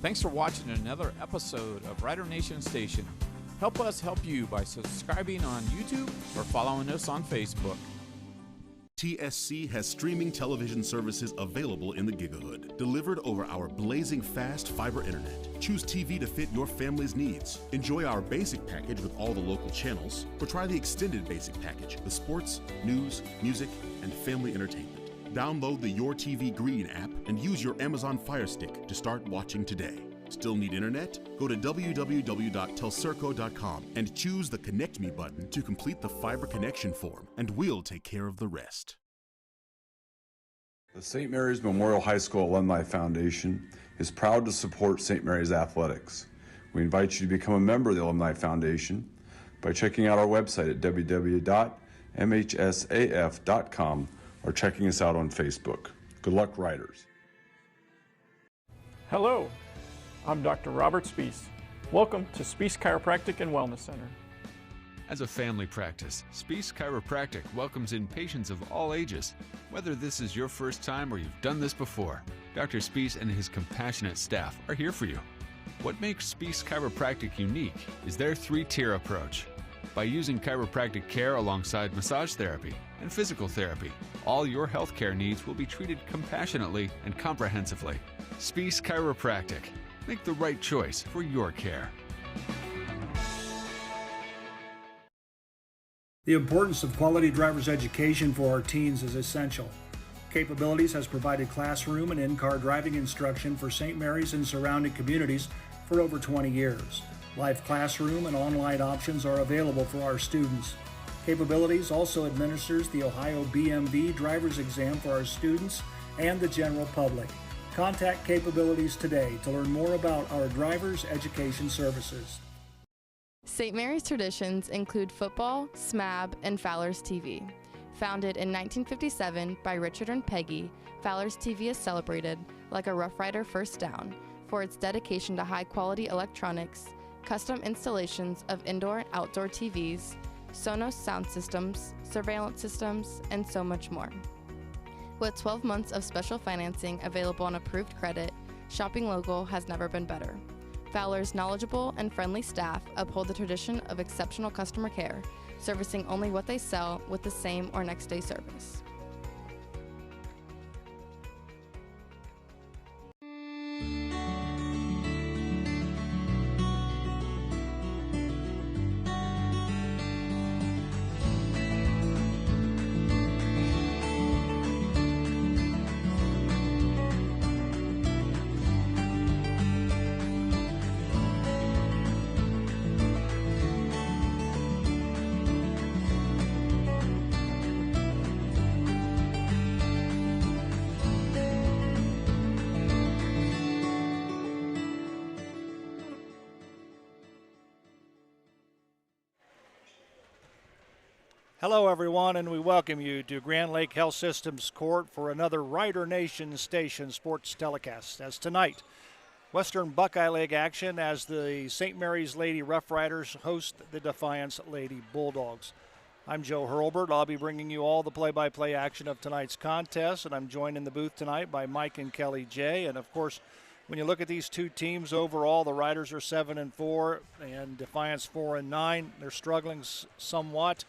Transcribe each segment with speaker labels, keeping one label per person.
Speaker 1: Thanks for watching another episode of Rider Nation Station. Help us help you by subscribing on YouTube or following us on Facebook.
Speaker 2: TSC has streaming television services available in the Gigahood, delivered over our blazing fast fiber internet. Choose TV to fit your family's needs. Enjoy our basic package with all the local channels, or try the extended basic package, the sports, news, music, and family entertainment. Download the Your TV Green app and use your Amazon Fire Stick to start watching today. Still need internet? Go to www.telcirco.com and choose the Connect Me button to complete the fiber connection form, and we'll take care of the rest.
Speaker 3: The St. Mary's Memorial High School Alumni Foundation is proud to support St. Mary's athletics. We invite you to become a member of the Alumni Foundation by checking out our website at www.mhsaf.com or checking us out on Facebook. Good luck, Riders.
Speaker 4: Hello, I'm Dr. Robert Spees. Welcome to Spees Chiropractic and Wellness Center.
Speaker 5: As a family practice, Spees Chiropractic welcomes in patients of all ages. Whether this is your first time or you've done this before, Dr. Spees and his compassionate staff are here for you. What makes Spees Chiropractic unique is their three-tier approach. By using chiropractic care alongside massage therapy and physical therapy, all your healthcare needs will be treated compassionately and comprehensively. Spees Chiropractic. Make the right choice for your care.
Speaker 6: The importance of quality driver's education for our teens is essential. Capabilities has provided classroom and in-car driving instruction for St. Mary's and surrounding communities for over 20 years. Live classroom and online options are available for our students. Capabilities also administers the Ohio BMV driver's exam for our students and the general public. Contact Capabilities today to learn more about our driver's education services.
Speaker 7: St. Mary's traditions include football, SMAB, and Fowler's TV. Founded in 1957 by Richard and Peggy, Fowler's TV is celebrated, like a Rough Rider First Down, for its dedication to high-quality electronics, custom installations of indoor and outdoor TVs, Sonos sound systems, surveillance systems, and so much more. With 12 months of special financing available on approved credit, shopping local has never been better. Fowler's knowledgeable and friendly staff uphold the tradition of exceptional customer care, servicing only what they sell with the same or next day service.
Speaker 6: Hello everyone, and we welcome you to Grand Lake Health Systems Court for another Rider Nation Station sports telecast. As tonight, Western Buckeye League action as the St. Mary's Lady Rough Riders host the Defiance Lady Bulldogs. I'm Joe Hurlbert. I'll be bringing you all the play-by-play action of tonight's contest, and I'm joined in the booth tonight by Mike and Kelly J. And of course, when you look at these two teams overall, the Riders are 7-4 and Defiance 4-9. They're struggling somewhat.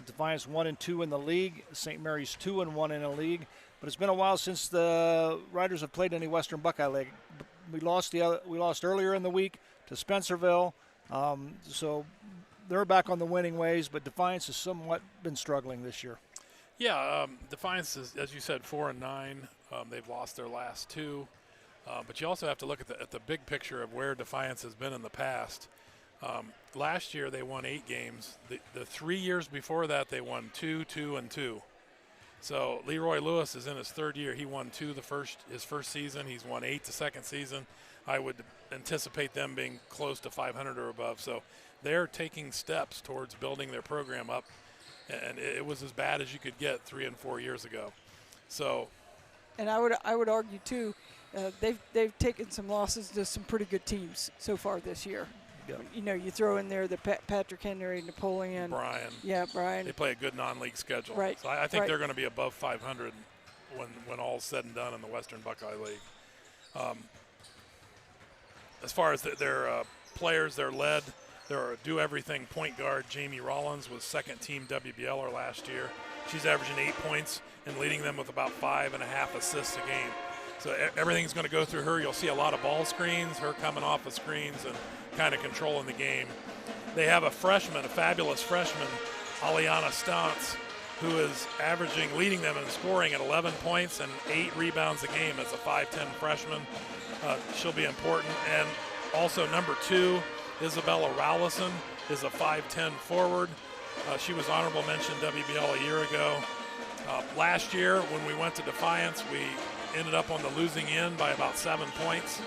Speaker 6: Defiance 1-2 in the league. St. Mary's 2-1 in the league. But it's been a while since the Riders have played any Western Buckeye League. We lost earlier in the week to Spencerville, so they're back on the winning ways. But Defiance has somewhat been struggling this year.
Speaker 8: Yeah, Defiance is, as you said, 4-9. They've lost their last two, but you also have to look at the big picture of where Defiance has been in the past. Last year they won 8 games. The 3 years before that they won 2, 2, and 2. So Leroy Lewis is in his third year. He won 2 his first season. He's won 8 the second season. I would anticipate them being close to 500 or above. So they're taking steps towards building their program up, and it was as bad as you could get 3 and 4 years ago. So,
Speaker 9: and I would argue too, they've taken some losses to some pretty good teams so far this year.
Speaker 8: Yeah.
Speaker 9: You know, you throw in there the Patrick Henry, Napoleon.
Speaker 8: Brian.
Speaker 9: Yeah, Brian.
Speaker 8: They play a good non-league schedule.
Speaker 9: Right.
Speaker 8: So I think they're going to be above 500 when all's said and done in the Western Buckeye League. as far as their players, their do-everything point guard Jamie Rollins was second-team WBLer last year. She's averaging 8 points and leading them with about 5.5 assists a game. So everything's going to go through her. You'll see a lot of ball screens, her coming off of screens and kind of controlling the game. They have a fabulous freshman, Aliana Stantz, who is leading them in scoring at 11 points and 8 rebounds a game as a 5'10 freshman. She'll be important. And also number 2, Isabella Rowlison, is a 5'10 forward. She was honorable mention WBL a year ago. Last year when we went to Defiance, we ended up on the losing end by about 7 points.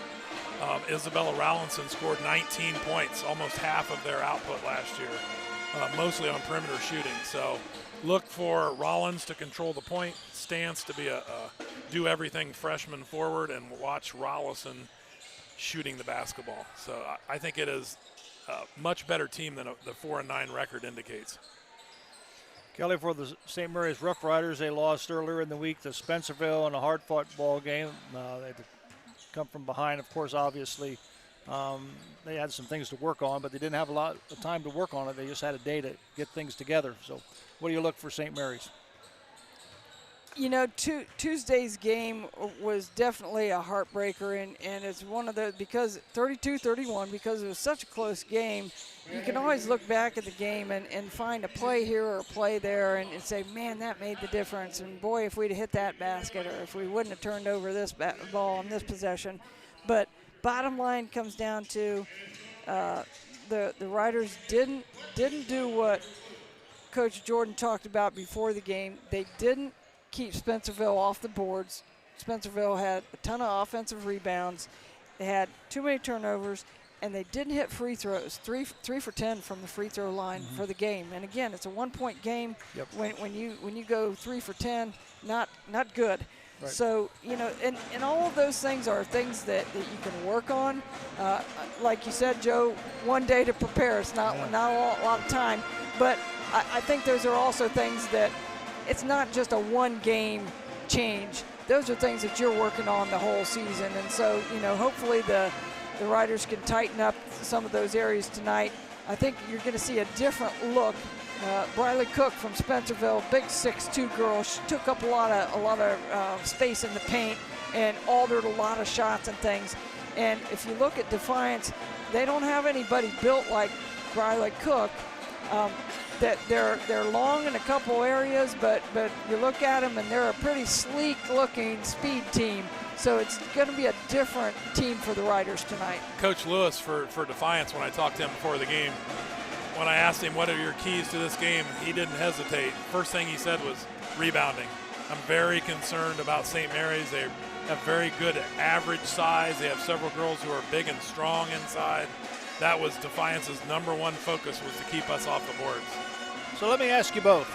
Speaker 8: Isabella Rowlison scored 19 points, almost half of their output last year, mostly on perimeter shooting. So look for Rollins to control the point, Stantz to be a do-everything freshman forward, and watch Rowlison shooting the basketball. So I think it is a much better team than the 4-9 record indicates.
Speaker 6: Kelly, for the St. Mary's Rough Riders, they lost earlier in the week to Spencerville in a hard-fought ball game. They had to come from behind, of course, obviously. They had some things to work on, but they didn't have a lot of time to work on it. They just had a day to get things together. So what do you look for St. Mary's?
Speaker 9: You know, Tuesday's game was definitely a heartbreaker, and it's one of the, because 32-31, because it was such a close game, you can always look back at the game and find a play here or a play there and say, man, that made the difference. And boy, if we'd have hit that basket, or if we wouldn't have turned over this ball on this possession. But bottom line comes down to the Riders didn't do what Coach Jordan talked about before the game. They didn't keep Spencerville off the boards. Spencerville had a ton of offensive rebounds. They had too many turnovers, and they didn't hit free throws. 3 for 10 from the free throw line for the game. And again, it's a 1-point game. Yep. When you go 3 for 10, not good. Right. So, you know, and all of those things are things that you can work on. Like you said, Joe, one day to prepare. It's not a lot of time. But I think those are also things that it's not just a one-game change. Those are things that you're working on the whole season. And so, you know, hopefully the Riders can tighten up some of those areas tonight. I think you're going to see a different look. Briley Cook from Spencerville, big 6'2" girl. She took up a lot of space in the paint and altered a lot of shots and things. And if you look at Defiance, they don't have anybody built like Briley Cook. That they're long in a couple areas, but you look at them and they're a pretty sleek-looking speed team. So it's going to be a different team for the Riders tonight.
Speaker 8: Coach Lewis for Defiance, when I talked to him before the game, when I asked him what are your keys to this game, he didn't hesitate. First thing he said was rebounding. I'm very concerned about St. Mary's. They have very good average size. They have several girls who are big and strong inside. That was Defiance's #1 focus, was to keep us off the boards.
Speaker 6: So let me ask you both.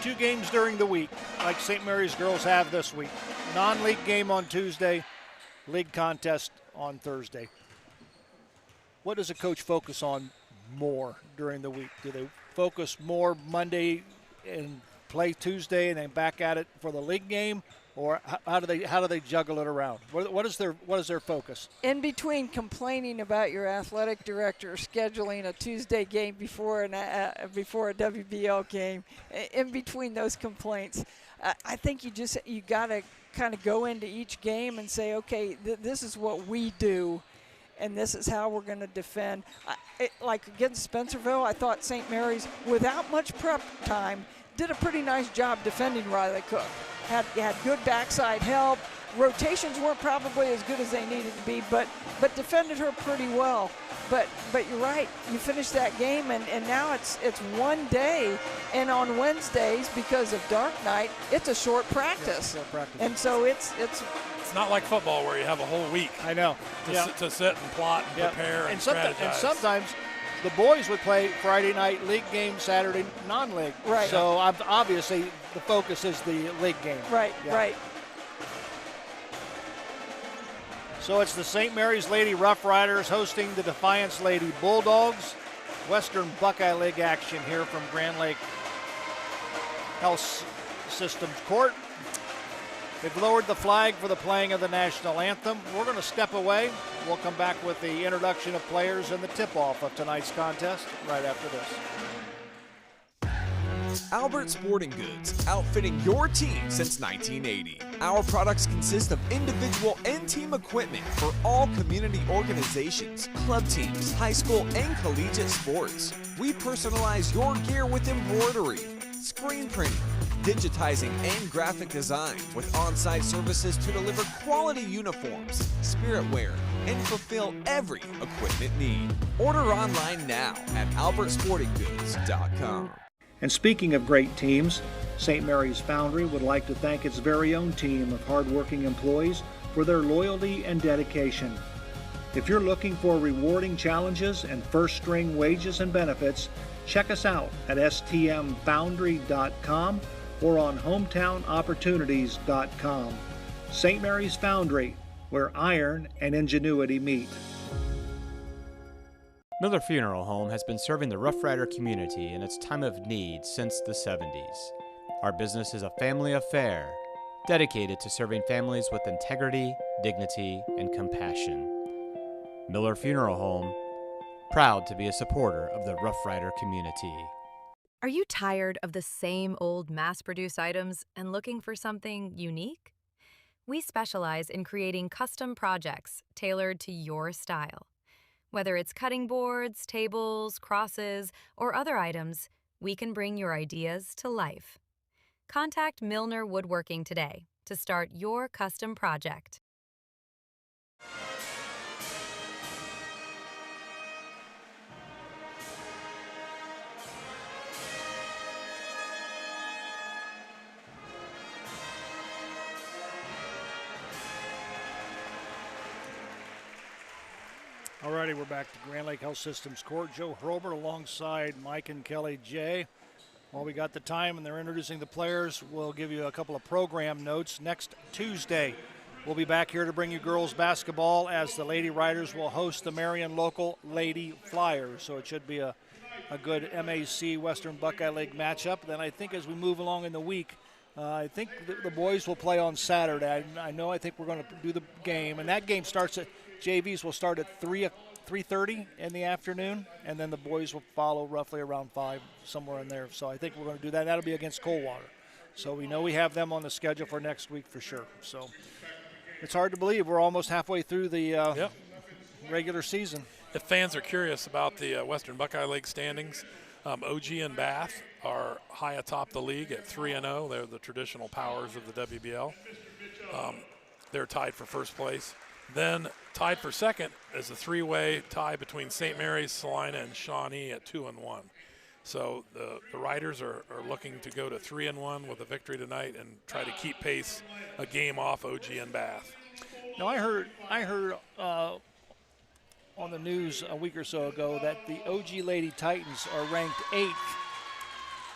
Speaker 6: 2 games during the week, like St. Mary's girls have this week. Non-league game on Tuesday, league contest on Thursday. What does a coach focus on more during the week? Do they focus more Monday and play Tuesday and then back at it for the league game? Or how do they juggle it around? What is their focus?
Speaker 9: In between complaining about your athletic director scheduling a Tuesday game before a WBL game, in between those complaints, I think you got to kind of go into each game and say, okay, this is what we do, and this is how we're going to defend. Like against Spencerville, I thought St. Mary's, without much prep time, did a pretty nice job defending Riley Cook. Had good backside help. Rotations weren't probably as good as they needed to be, but defended her pretty well. But you're right. You finish that game, and now it's one day, and on Wednesdays, because of dark night, it's a short practice. And so it's
Speaker 8: not like football where you have a whole week.
Speaker 6: I know.
Speaker 8: To sit and plot and prepare and strategize.
Speaker 6: And sometimes the boys would play Friday night league game, Saturday non-league.
Speaker 9: Right.
Speaker 6: So obviously the focus is the league game.
Speaker 9: Right, right.
Speaker 6: So it's the St. Mary's Lady Rough Riders hosting the Defiance Lady Bulldogs. Western Buckeye League action here from Grand Lake Health Systems Court. They've lowered the flag for the playing of the national anthem. We're going to step away. We'll come back with the introduction of players and the tip-off of tonight's contest right after this.
Speaker 10: Albert Sporting Goods, outfitting your team since 1980. Our products consist of individual and team equipment for all community organizations, club teams, high school and collegiate sports. We personalize your gear with embroidery, screen printing, digitizing and graphic design with on-site services to deliver quality uniforms, spirit wear, and fulfill every equipment need. Order online now at albertsportinggoods.com.
Speaker 6: And speaking of great teams, St. Mary's Foundry would like to thank its very own team of hardworking employees for their loyalty and dedication. If you're looking for rewarding challenges and first-string wages and benefits, check us out at stmfoundry.com or on hometownopportunities.com. St. Mary's Foundry, where iron and ingenuity meet.
Speaker 11: Miller Funeral Home has been serving the Rough Rider community in its time of need since the 70s. Our business is a family affair, dedicated to serving families with integrity, dignity, and compassion. Miller Funeral Home, proud to be a supporter of the Rough Rider community.
Speaker 12: Are you tired of the same old mass-produced items and looking for something unique? We specialize in creating custom projects tailored to your style. Whether it's cutting boards, tables, crosses, or other items, we can bring your ideas to life. Contact Milner Woodworking today to start your custom project.
Speaker 6: Alrighty, we're back to Grand Lake Health Systems Court. Joe Hurlbert alongside Mike and Kelly J. While we got the time and they're introducing the players, we'll give you a couple of program notes. Next Tuesday, we'll be back here to bring you girls basketball as the Lady Riders will host the Marion local Lady Flyers. So it should be a good MAC Western Buckeye League matchup. Then I think as we move along in the week, I think the boys will play on Saturday. I think we're going to do the game, and that game starts at JVs will start at 3:30 in the afternoon, and then the boys will follow roughly around 5, somewhere in there. So I think we're going to do that. That'll be against Coldwater. So we know we have them on the schedule for next week for sure. So it's hard to believe we're almost halfway through the regular season.
Speaker 8: If fans are curious about the Western Buckeye League standings, OG and Bath are high atop the league at 3-0. They're the traditional powers of the WBL. They're tied for first place. Then tied for second is a three-way tie between St. Mary's, Salina, and Shawnee at 2-1. So the Riders are looking to go to 3-1 with a victory tonight and try to keep pace a game off OG and Bath.
Speaker 6: Now I heard on the news a week or so ago that the OG Lady Titans are ranked 8th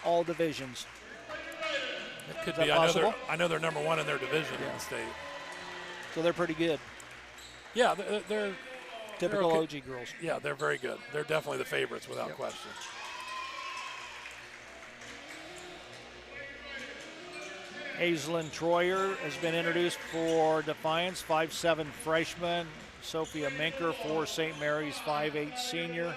Speaker 6: all divisions.
Speaker 8: It could
Speaker 6: Is that possible?
Speaker 8: I know they're number 1 in their division in the state.
Speaker 6: So they're pretty good.
Speaker 8: Yeah, they're
Speaker 6: typical
Speaker 8: okay.
Speaker 6: OG girls.
Speaker 8: Yeah, they're very good. They're definitely the favorites without question.
Speaker 6: Aislinn Troyer has been introduced for Defiance, 5'7" freshman. Sophia Minker for St. Mary's, 5'8" senior.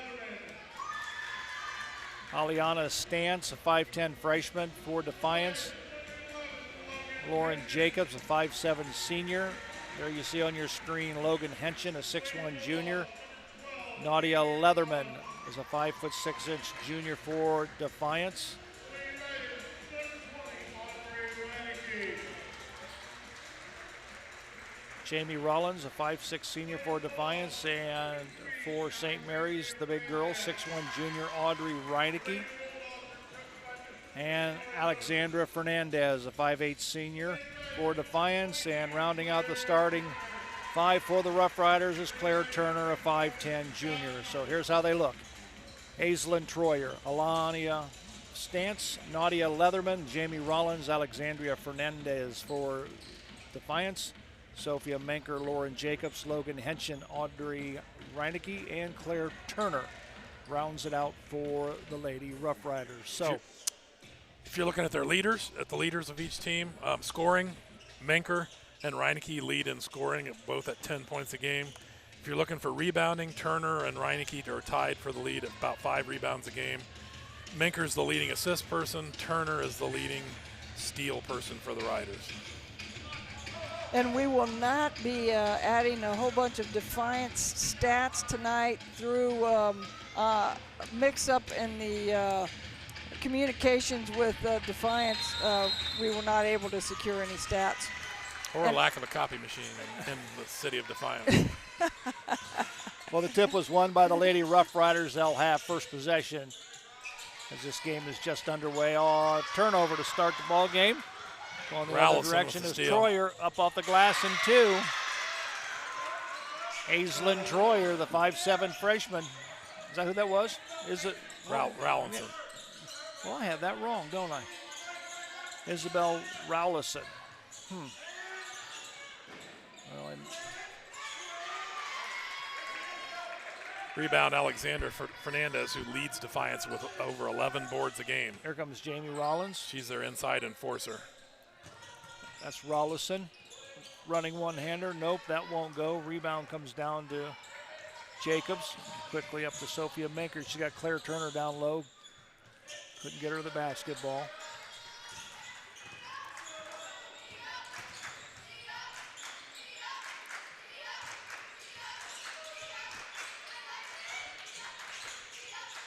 Speaker 6: Aliana Stantz, a 5'10" freshman for Defiance. Lauren Jacobs, a 5'7" senior. There you see on your screen Logan Henson, a 6'1" junior. Nadia Leatherman is a 5'6" junior for Defiance. Jamie Rollins, a 5'6" senior for Defiance, and for St. Mary's, the big girl, 6'1" junior Audrey Reinecke. And Alexandra Fernandez, a 5'8" senior for Defiance, and rounding out the starting 5 for the Rough Riders is Claire Turner, a 5'10" junior. So here's how they look. Aislinn Troyer, Alania Stantz, Nadia Leatherman, Jamie Rollins, Alexandria Fernandez for Defiance, Sophia Menker, Lauren Jacobs, Logan Henson, Audrey Reinecke, and Claire Turner rounds it out for the Lady Rough Riders. So
Speaker 8: if you're looking at their leaders, at the leaders of each team, scoring, Menker and Reineke lead in scoring, both at 10 points a game. If you're looking for rebounding, Turner and Reineke are tied for the lead at about 5 rebounds a game. Menker's the leading assist person. Turner is the leading steal person for the Riders.
Speaker 9: And we will not be adding a whole bunch of Defiance stats tonight through mix-up in the communications with Defiance. We were not able to secure any stats.
Speaker 8: Or a lack of a copy machine in the city of Defiance.
Speaker 6: Well, the tip was won by the Lady Rough Riders. They'll have first possession as this game is just underway. Turnover to start the ball game. Going the other direction is Troyer up off the glass and 2. Aislinn Troyer, the 5'7" freshman. Is that who that was? Is it?
Speaker 8: Rowlinson.
Speaker 6: Well, I have that wrong, don't I? Isabel Rowlison. Well,
Speaker 8: Rebound Alexander Fernandez, who leads Defiance with over 11 boards a game.
Speaker 6: Here comes Jamie Rollins.
Speaker 8: She's their inside enforcer.
Speaker 6: That's Rollison running one-hander. Nope, that won't go. Rebound comes down to Jacobs. Quickly up to Sophia Menker. She got Claire Turner down low. Couldn't get her the basketball.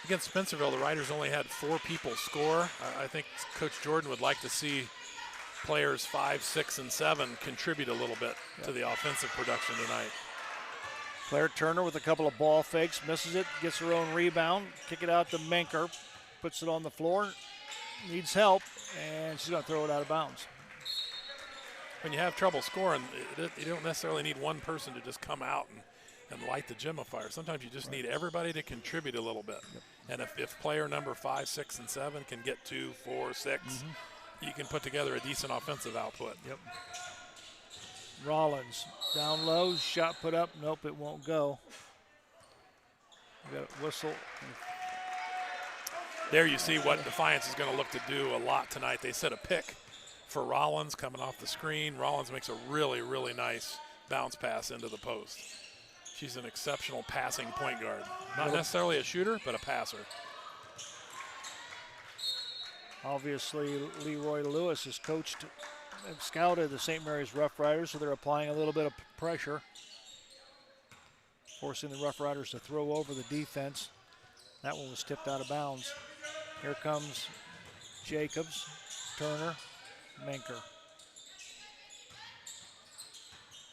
Speaker 8: Against Spencerville, the Riders only had 4 people score. I think Coach Jordan would like to see players 5, 6, and 7 contribute a little bit to the offensive production tonight.
Speaker 6: Claire Turner with a couple of ball fakes, misses it, gets her own rebound, kick it out to Menker, puts it on the floor, needs help, and she's going to throw it out of bounds.
Speaker 8: When you have trouble scoring, you don't necessarily need one person to just come out and light the gym afire. Sometimes you just need everybody to contribute a little bit. And if player number 5, 6, and 7 can get 2, 4, 6, you can put together a decent offensive output.
Speaker 6: Rollins down low, shot put up. Nope, it won't go. We got a whistle.
Speaker 8: There you see what Defiance is going to look to do a lot tonight. They set a pick for Rollins coming off the screen. Rollins makes a really, really nice bounce pass into the post. She's an exceptional passing point guard. Not necessarily a shooter, but a passer.
Speaker 6: Obviously, Leroy Lewis has coached and scouted the St. Mary's Rough Riders, so they're applying a little bit of pressure, forcing the Rough Riders to throw over the defense. That one was tipped out of bounds. Here comes Jacobs, Turner, Menker.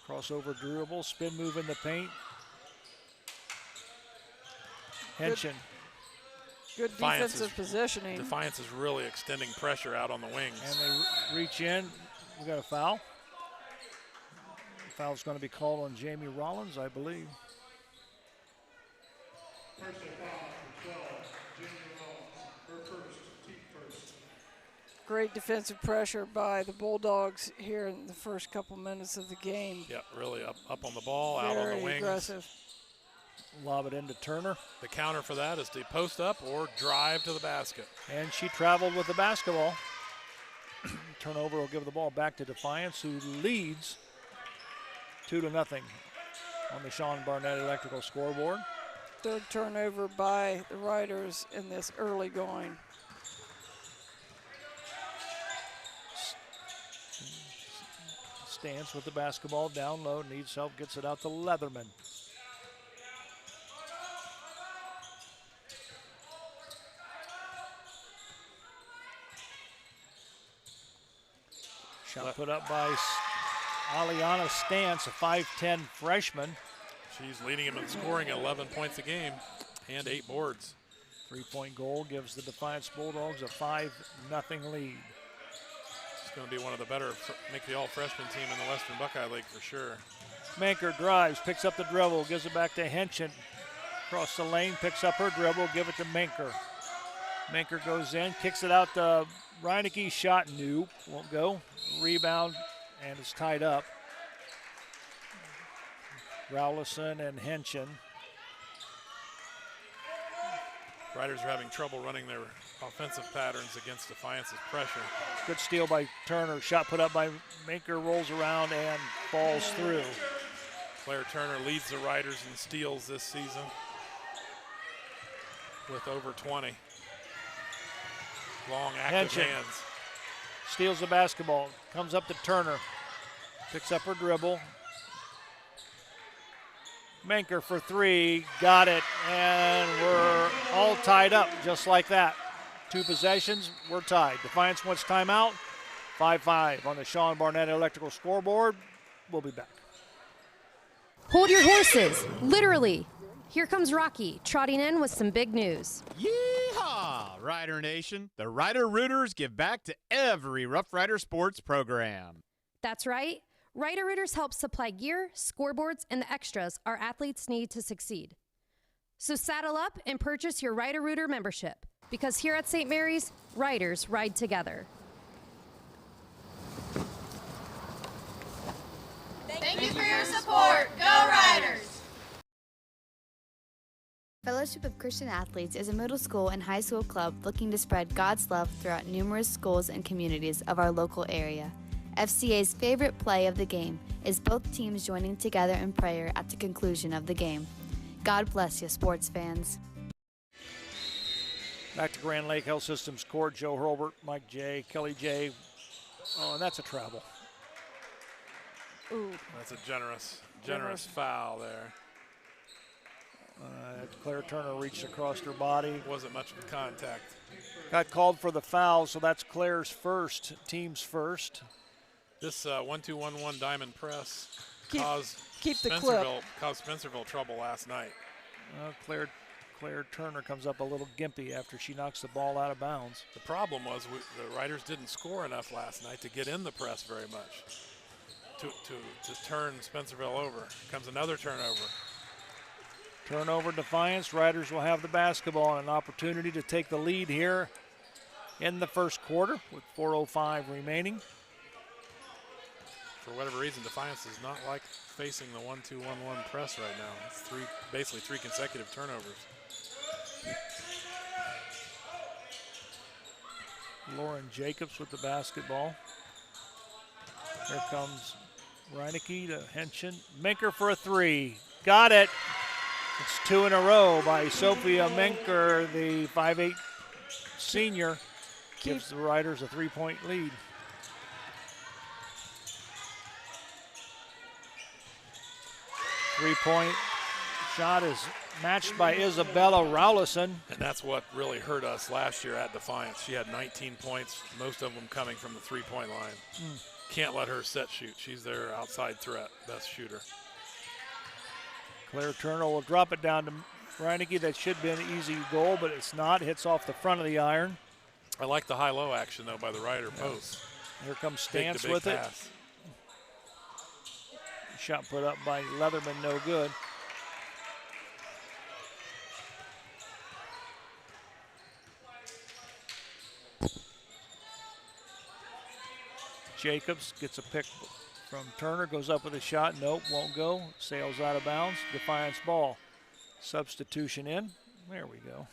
Speaker 6: Crossover dribble, spin move in the paint. Henson.
Speaker 9: Good defensive positioning.
Speaker 8: Defiance is really extending pressure out on the wings.
Speaker 6: And they reach in. We got a foul. The foul's going to be called on Jamie Rollins, I believe.
Speaker 9: Great defensive pressure by the Bulldogs here in the first couple minutes of the game.
Speaker 8: Yep, really up on the ball, out on the wings.
Speaker 9: Very aggressive.
Speaker 6: Lob it into Turner.
Speaker 8: The counter for that is to post up or drive to the basket.
Speaker 6: And she traveled with the basketball. Turnover will give the ball back to Defiance, who leads 2-0 on the Sean Barnett Electrical scoreboard.
Speaker 9: Third turnover by the Riders in this early going.
Speaker 6: Stance with the basketball down low, needs help, gets it out to Leatherman. Shot put up by Aliana Stance, a 5'10" freshman.
Speaker 8: She's leading him in scoring 11 points a game and 8 boards.
Speaker 6: 3-point goal gives the Defiance Bulldogs a 5-0 lead.
Speaker 8: It's going to be one of the better, make the all-freshman team in the Western Buckeye League for sure.
Speaker 6: Menker drives, picks up the dribble, gives it back to Henson. Across the lane, picks up her dribble, give it to Menker. Menker goes in, kicks it out to Reineke, shot, nope, won't go. Rebound, and it's tied up. Rowlison and Henson.
Speaker 8: Riders are having trouble running their offensive patterns against Defiance's pressure.
Speaker 6: Good steal by Turner. Shot put up by Manker, rolls around and falls through.
Speaker 8: Claire Turner leads the Riders in steals this season with over 20. Long, active
Speaker 6: Henson
Speaker 8: hands.
Speaker 6: steals the basketball. Comes up to Turner. Picks up her dribble. Manker for three. Got it. And we're all tied up just like that. 2 possessions. We're tied. Defiance wants timeout. 5-5 on the Sean Barnett Electrical scoreboard. We'll be back.
Speaker 13: Hold your horses, literally. Here comes Rocky, trotting in with some big news.
Speaker 11: Yeehaw, Rider Nation. The Rider Rooters give back to every Rough Rider sports program.
Speaker 13: That's right. Rider Rooters help supply gear, scoreboards, and the extras our athletes need to succeed. So saddle up and purchase your Rider Rooter membership, because here at St. Mary's, Riders ride together.
Speaker 14: Thank you for your support. Go Riders!
Speaker 15: Fellowship of Christian Athletes is a middle school and high school club looking to spread God's love throughout numerous schools and communities of our local area. FCA's favorite play of the game is both teams joining together in prayer at the conclusion of the game. God bless you, sports fans.
Speaker 6: Back to Grand Lake Health Systems Court. Joe Hurlbert, Mike J., Kelly J. Oh, and that's a travel.
Speaker 9: Ooh.
Speaker 8: That's a generous foul there.
Speaker 6: Claire Turner reached across her body.
Speaker 8: Wasn't much of a contact.
Speaker 6: Got called for the foul, so that's Claire's first, team's first.
Speaker 8: This 1-2-1-1 diamond press
Speaker 9: Keep the clip.
Speaker 8: caused Spencerville trouble last night.
Speaker 6: Claire Turner comes up a little gimpy after she knocks the ball out of bounds.
Speaker 8: The problem was the Riders didn't score enough last night to get in the press very much to turn Spencerville over. Comes another turnover.
Speaker 6: Turnover, Defiance. Riders will have the basketball and an opportunity to take the lead here in the first quarter with 4:05 remaining.
Speaker 8: For whatever reason, Defiance does not like facing the 1-2-1-1 press right now. It's basically three consecutive turnovers.
Speaker 6: Lauren Jacobs with the basketball. Here comes Reinecke to Henson. Menker for a three. Got it. It's 2 in a row by Sophia Menker, the 5'8" senior. Gives the Riders a 3-point lead. Three-point shot is matched by Isabella Rowlison.
Speaker 8: And that's what really hurt us last year at Defiance. She had 19 points, most of them coming from the three-point line. Can't let her set shoot. She's their outside threat, best shooter.
Speaker 6: Claire Turner will drop it down to Reinecke. That should be an easy goal, but it's not. Hits off the front of the iron.
Speaker 8: I like the high-low action, though, by the Rider post.
Speaker 6: Here comes Stance
Speaker 8: big
Speaker 6: with
Speaker 8: pass.
Speaker 6: it. Shot put up by Leatherman, no good. Jacobs gets a pick from Turner, goes up with a shot. Nope, won't go. Sails out of bounds. Defiance ball. Substitution in. There we go.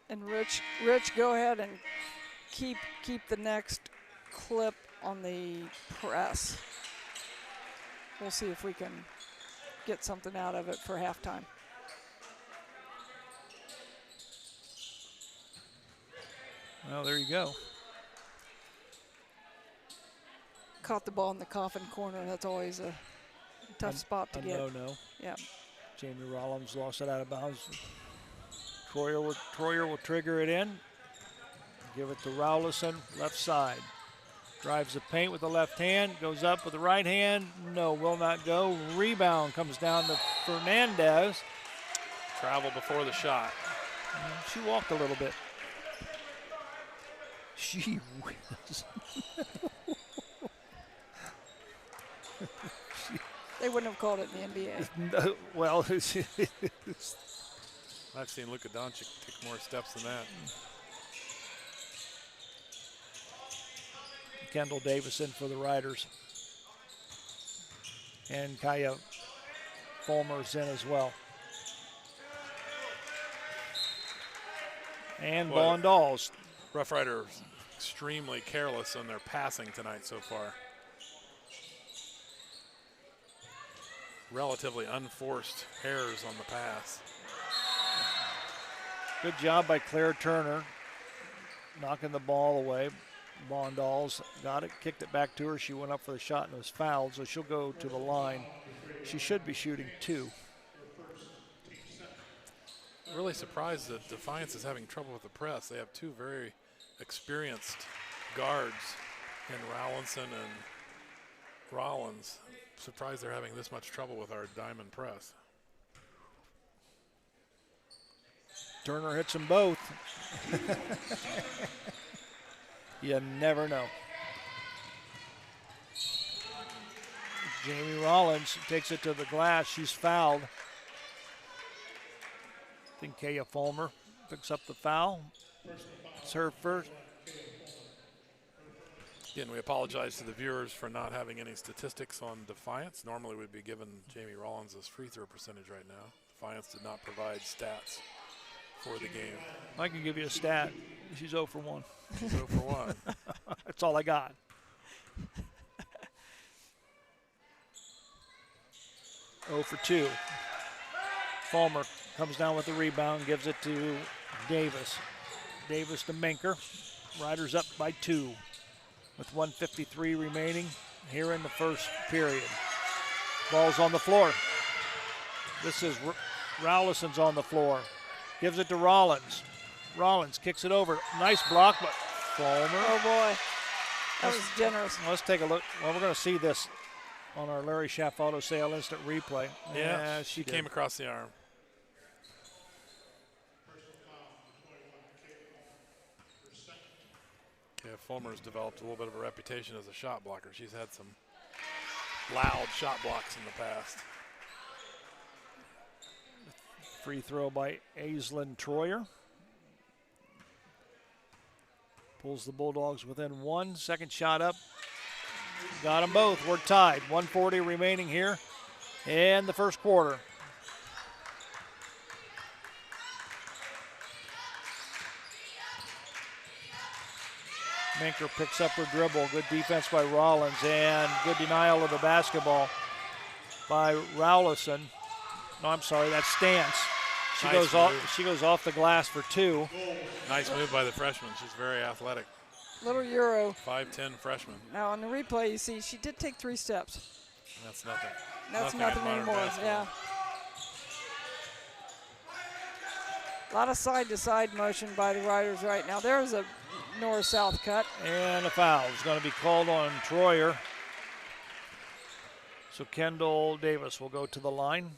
Speaker 9: And Rich, go ahead and keep the next clip on the press. We'll see if we can get something out of it for halftime.
Speaker 6: Well, there you go.
Speaker 9: Caught the ball in the coffin corner. That's always a tough spot to get.
Speaker 6: No.
Speaker 9: Yeah.
Speaker 6: Jamie Rollins lost it out of bounds. Troyer will trigger it in. Give it to Rowlison, left side. Drives the paint with the left hand, goes up with the right hand. No, will not go. Rebound comes down to Fernandez.
Speaker 8: Travel before the shot.
Speaker 6: She walked a little bit. She whiz.
Speaker 9: They wouldn't have called it in the NBA.
Speaker 6: No, well,
Speaker 8: I've seen Luka Doncic take more steps than that.
Speaker 6: Kendall Davison for the Riders. And Kaya Fulmer's in as well. And ball and Dolls.
Speaker 8: Rough Riders extremely careless on their passing tonight so far. Relatively unforced errors on the pass.
Speaker 6: Good job by Claire Turner, knocking the ball away. Bondalls got it, kicked it back to her. She went up for the shot and was fouled, so she'll go to the line. She should be shooting 2.
Speaker 8: Really surprised that Defiance is having trouble with the press. They have 2 very experienced guards in Rowlinson and Rollins. Surprised they're having this much trouble with our diamond press.
Speaker 6: Turner hits them both. You never know. Jamie Rollins takes it to the glass. She's fouled. I think Kaya Fulmer picks up the foul. It's her first.
Speaker 8: Again, we apologize to the viewers for not having any statistics on Defiance. Normally we'd be giving Jamie Rollins' free throw percentage right now. Defiance did not provide stats for the game.
Speaker 6: I can give you a stat. She's 0 for 1.
Speaker 8: She's 0 for 1.
Speaker 6: That's all I got. Oh for 2. Fulmer comes down with the rebound, gives it to Davis. Davis to Menker. Riders up by 2 with 1:53 remaining here in the first period. Ball's on the floor. This is Rowlison's on the floor. Gives it to Rollins. Rollins kicks it over. Nice block, but Fulmer.
Speaker 9: Oh, boy. That was generous.
Speaker 6: Let's take a look. Well, we're going to see this on our Larry Schaff Auto Sale instant replay.
Speaker 8: Yeah,
Speaker 6: she
Speaker 8: came across the arm. Yeah, Fulmer's developed a little bit of a reputation as a shot blocker. She's had some loud shot blocks in the past.
Speaker 6: Free throw by Aislinn Troyer. Pulls the Bulldogs within 1. Second shot up. Got them both. We're tied. 1:40 remaining here in the first quarter. Menker picks up her dribble. Good defense by Rollins and good denial of the basketball by Rowlison. No, I'm sorry, that's Stance. She goes off the glass for 2.
Speaker 8: Nice move by the freshman. She's very athletic.
Speaker 9: Little Euro.
Speaker 8: 5'10" freshman.
Speaker 9: Now on the replay, you see she did take 3 steps.
Speaker 8: That's nothing.
Speaker 9: That's nothing anymore. Yeah. A lot of side-to-side motion by the Riders right now. There's a north-south cut.
Speaker 6: And a foul is going to be called on Troyer. So Kendall Davis will go to the line.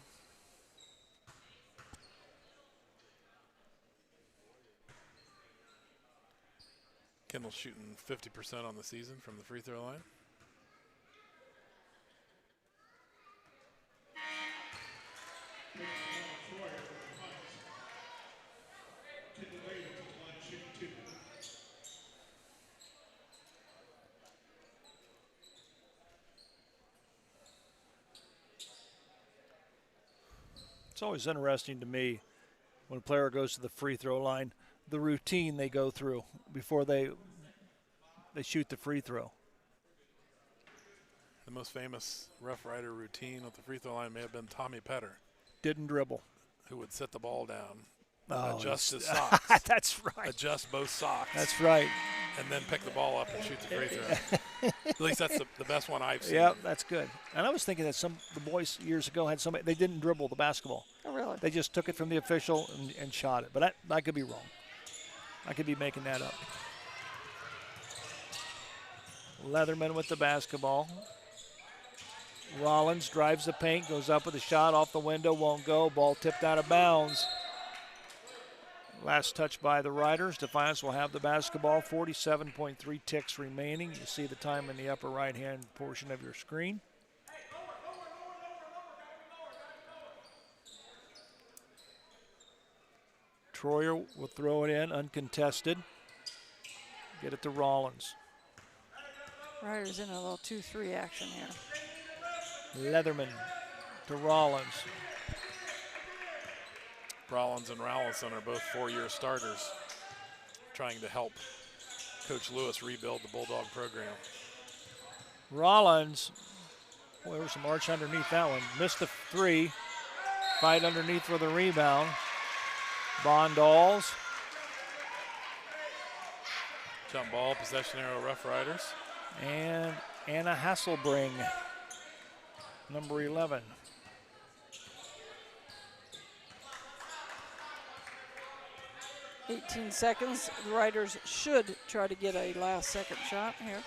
Speaker 8: Kendall's shooting 50% on the season from the free throw line.
Speaker 6: It's always interesting to me when a player goes to the free throw line, the routine they go through before they shoot the free throw.
Speaker 8: The most famous Rough Rider routine at the free throw line may have been Tommy Petter.
Speaker 6: Didn't dribble.
Speaker 8: Who would set the ball down,
Speaker 6: adjust
Speaker 8: his socks.
Speaker 6: That's right.
Speaker 8: Adjust both socks.
Speaker 6: That's right.
Speaker 8: And then pick the ball up and shoot the free throw. At least that's the best one I've seen.
Speaker 6: Yeah, that's good. And I was thinking that the boys years ago had somebody, they didn't dribble the basketball.
Speaker 9: Oh, really?
Speaker 6: They just took it from the official and shot it. But I could be wrong. I could be making that up. Leatherman with the basketball. Rollins drives the paint, goes up with a shot off the window, won't go. Ball tipped out of bounds. Last touch by the Riders. Defiance will have the basketball. 47.3 ticks remaining. You see the time in the upper right-hand portion of your screen. Troyer will throw it in, uncontested. Get it to Rollins.
Speaker 9: Riders in a little 2-3 action here.
Speaker 6: Leatherman to Rollins.
Speaker 8: Rollins and Rowlinson are both 4-year starters trying to help Coach Lewis rebuild the Bulldog program.
Speaker 6: Rollins, boy, there was some arch underneath that one. Missed the three. Fight underneath for the rebound. Bondalls.
Speaker 8: Jump ball, possession arrow, Rough Riders.
Speaker 6: And Anna Hasselbring, number 11.
Speaker 9: "18 seconds. The Riders should try to get a last-second shot here.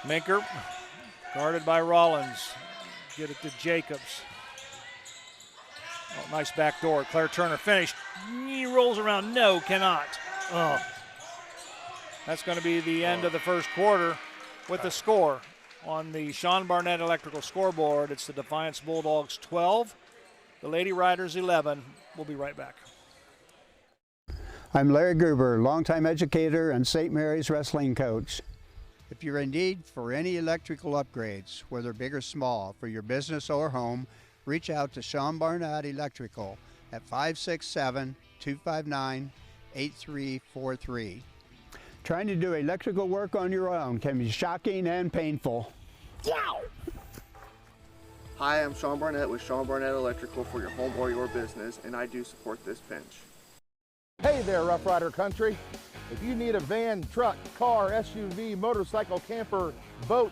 Speaker 6: Minker, guarded by Rollins. Get it to Jacobs. Oh, nice back door. Claire Turner finished. He rolls around. No, cannot. Oh. That's going to be the end of the first quarter with the score. On the Sean Barnett Electrical scoreboard, it's the Defiance Bulldogs 12, the Lady Riders 11. We'll be right back.
Speaker 16: I'm Larry Gruber, longtime educator and St. Mary's wrestling coach.
Speaker 17: If you're in need for any electrical upgrades, whether big or small, for your business or home, reach out to Sean Barnett Electrical at 567-259-8343.
Speaker 16: Trying to do electrical work on your own can be shocking and painful.
Speaker 18: Wow! Hi, I'm Sean Barnett with Sean Barnett Electrical for your home or your business, and I do support this pinch.
Speaker 19: Hey there, Rough Rider Country. If you need a van, truck, car, SUV, motorcycle, camper, boat,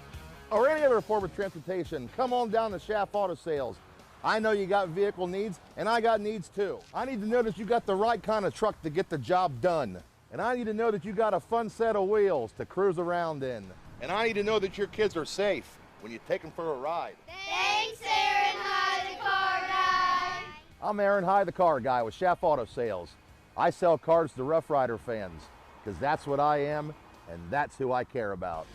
Speaker 19: or any other form of transportation, come on down to Shaft Auto Sales. I know you got vehicle needs, and I got needs too. I need to know that you got the right kind of truck to get the job done. And I need to know that you got a fun set of wheels to cruise around in. And I need to know that your kids are safe when you take them for a ride.
Speaker 14: Thanks, Aaron High, the car guy.
Speaker 19: I'm Aaron High, the car guy with Shaft Auto Sales. I sell cars to Rough Rider fans, because that's what I am, and that's who I care about.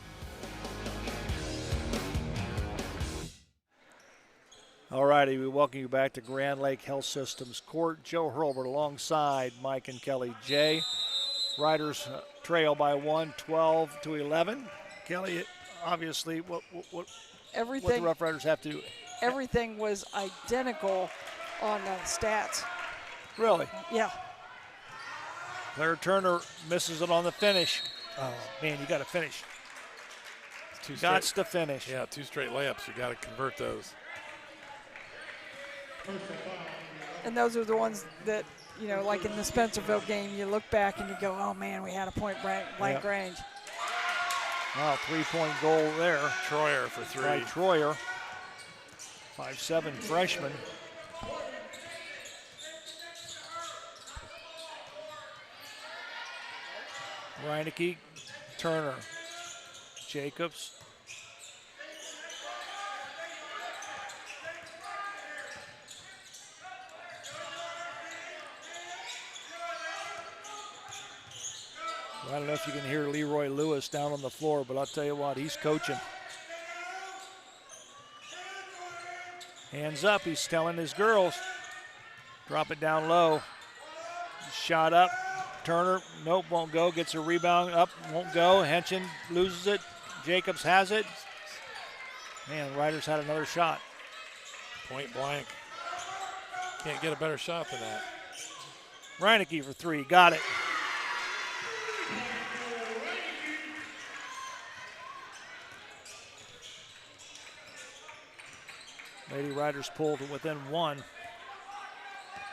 Speaker 6: All righty, we welcome you back to Grand Lake Health Systems Court. Joe Hurlbert alongside Mike and Kelly J. Riders trail by 1, 12-11. Kelly, obviously, what the Rough Riders have to do?
Speaker 9: Everything was identical on stats.
Speaker 6: Really?
Speaker 9: Yeah.
Speaker 6: Claire Turner misses it on the finish. Oh, man, you got to finish. Gots to finish.
Speaker 8: Yeah, 2 straight layups. You got to convert those.
Speaker 9: And those are the ones that, you know, like in the Spencerville game, you look back and you go, oh, man, we had a point blank range.
Speaker 6: Wow, 3-point goal there.
Speaker 8: Troyer for 3.
Speaker 6: By Troyer, 5'7" freshman. Reinecke, Turner, Jacobs. I don't know if you can hear Leroy Lewis down on the floor, but I'll tell you what, he's coaching. Hands up, he's telling his girls. Drop it down low. Shot up. Turner, nope, won't go. Gets a rebound up, won't go. Henson loses it. Jacobs has it. Man, Riders had another shot.
Speaker 8: Point blank. Can't get a better shot than that.
Speaker 6: Reinecke for 3, got it. Lady Riders pulled to within 1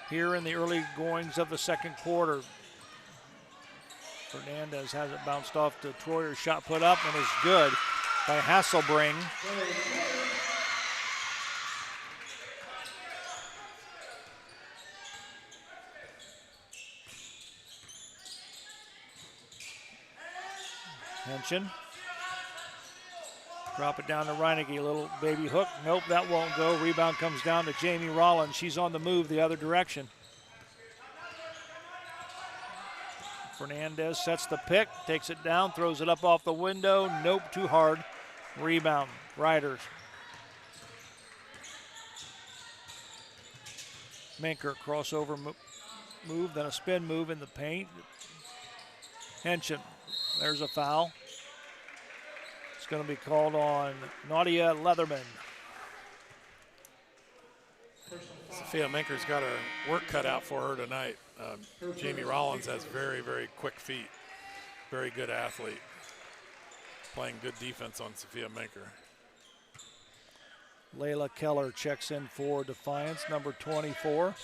Speaker 6: here in the early goings of the second quarter. Fernandez has it bounced off to Troyer. Shot put up and is good by Hasselbring. Henson. Drop it down to Reinecke, a little baby hook. Nope, that won't go. Rebound comes down to Jamie Rollins. She's on the move the other direction. Fernandez sets the pick, takes it down, throws it up off the window. Nope, too hard. Rebound, Riders. Minker, crossover move, then a spin move in the paint. Henson, there's a foul. It's going to be called on Nadia Leatherman.
Speaker 8: Sophia Minker's got her work cut out for her tonight. Jamie Rollins has very, very quick feet. Very good athlete. Playing good defense on Sophia Menker.
Speaker 6: Layla Keller checks in for Defiance, number 24.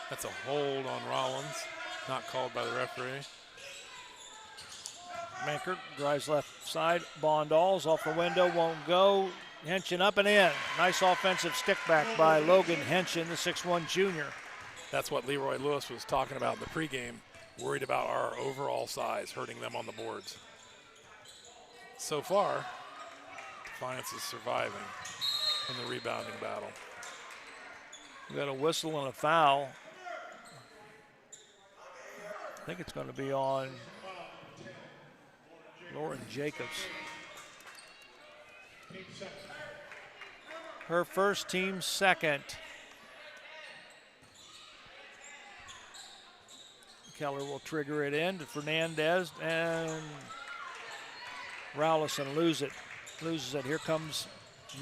Speaker 8: That's a hold on Rollins, not called by the referee.
Speaker 6: Menker drives left side. Bondall's off the window, won't go. Henshin up and in. Nice offensive stick back by Logan Henshin, the 6'1 junior.
Speaker 8: That's what Leroy Lewis was talking about in the pregame, worried about our overall size, hurting them on the boards. So far, Defiance is surviving in the rebounding battle.
Speaker 6: We got a whistle and a foul. I think it's going to be on Lauren Jacobs. Her first, team second. Keller will trigger it in to Fernandez, and Rowlison loses it. Here comes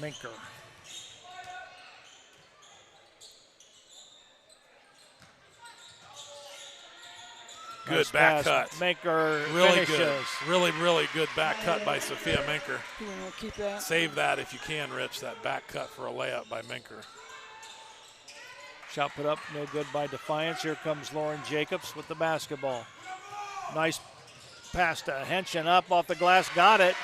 Speaker 6: Menker.
Speaker 8: Good
Speaker 6: nice
Speaker 8: back
Speaker 6: pass.
Speaker 8: cut.
Speaker 6: Menker
Speaker 8: really
Speaker 6: finishes.
Speaker 8: good. Really good back cut by Sophia Menker.
Speaker 9: You want to keep that?
Speaker 8: Save that if you can, Rich, that back cut for a layup by Menker.
Speaker 6: Shot put up, no good by Defiance. Here comes Lauren Jacobs with the basketball. Nice pass to Henshin up off the glass, got it.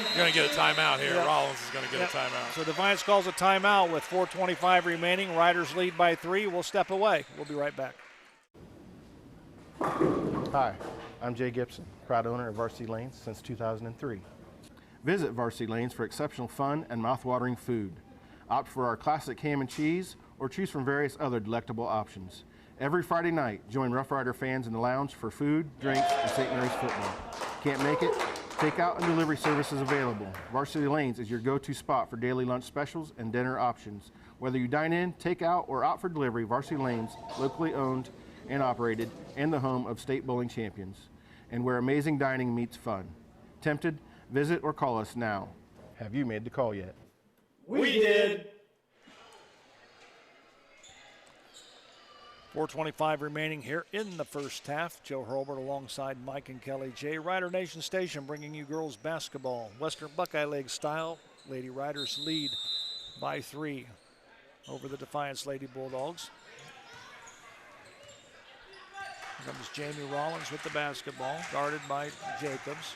Speaker 8: You're going to get a timeout here.
Speaker 6: Yep.
Speaker 8: Rollins is going to get a timeout.
Speaker 6: So Defiance calls a timeout with 4:25 remaining. Riders lead by 3. We'll step away. We'll be right back.
Speaker 19: Hi, I'm Jay Gibson, proud owner of Varsity Lanes since 2003. Visit Varsity Lanes for exceptional fun and mouth-watering food. Opt for our classic ham and cheese or choose from various other delectable options. Every Friday night, join Rough Rider fans in the lounge for food, drinks, and St. Mary's football. Can't make it? Takeout and delivery services available. Varsity Lanes is your go-to spot for daily lunch specials and dinner options. Whether you dine in, take out, or opt for delivery, Varsity Lanes, locally owned and operated, and the home of state bowling champions, and where amazing dining meets fun. Tempted? Visit or call us now. Have you made the call yet?
Speaker 6: We did. 4:25 remaining here in the first half. Joe Hurlbert alongside Mike and Kelly J. Rider Nation Station bringing you girls basketball. Western Buckeye League style. Lady Riders lead by 3 over the Defiance Lady Bulldogs. Here comes Jamie Rollins with the basketball, guarded by Jacobs.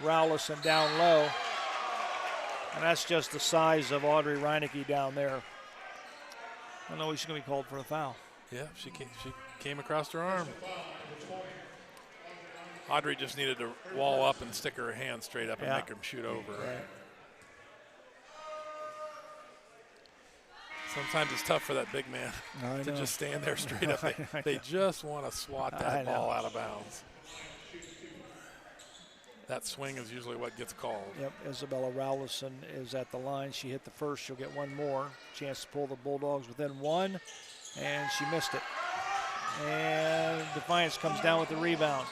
Speaker 6: Rowlison down low. And that's just the size of Audrey Reinecke down there. I know she's going to be called for a foul.
Speaker 8: Yeah, she came across her arm. Audrey just needed to wall up and stick her hand straight up and make him shoot over.
Speaker 6: Right.
Speaker 8: Sometimes it's tough for that big man to just stand there straight up. They just want to swat that ball out of bounds. That swing is usually what gets called.
Speaker 6: Yep, Isabella Rowlison is at the line. She hit the first. She'll get one more. Chance to pull the Bulldogs within 1, and she missed it. And Defiance comes down with the rebound.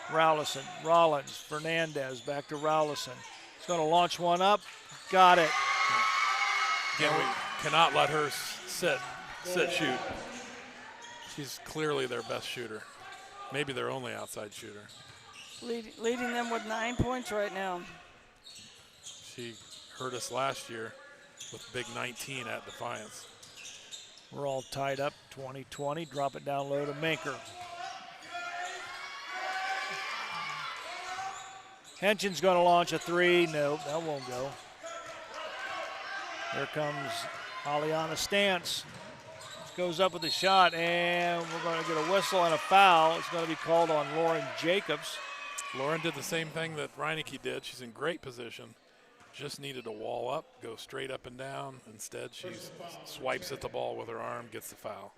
Speaker 6: Rowlison, Rollins, Fernandez, back to Rowlison. He's going to launch one up. Got it.
Speaker 8: Again, we cannot let her sit shoot. She's clearly their best shooter. Maybe their only outside shooter.
Speaker 9: Leading them with 9 points right now.
Speaker 8: She hurt us last year with big 19 at Defiance.
Speaker 6: We're all tied up, 20-20. Drop it down low to Menker. Henshin's going to launch a 3. Nope, that won't go. Here comes Aliana Stantz. Goes up with the shot, and we're going to get a whistle and a foul. It's going to be called on Lauren Jacobs.
Speaker 8: Lauren did the same thing that Reinecke did. She's in great position. Just needed to wall up, go straight up and down. Instead, she swipes at the ball with her arm, gets the foul.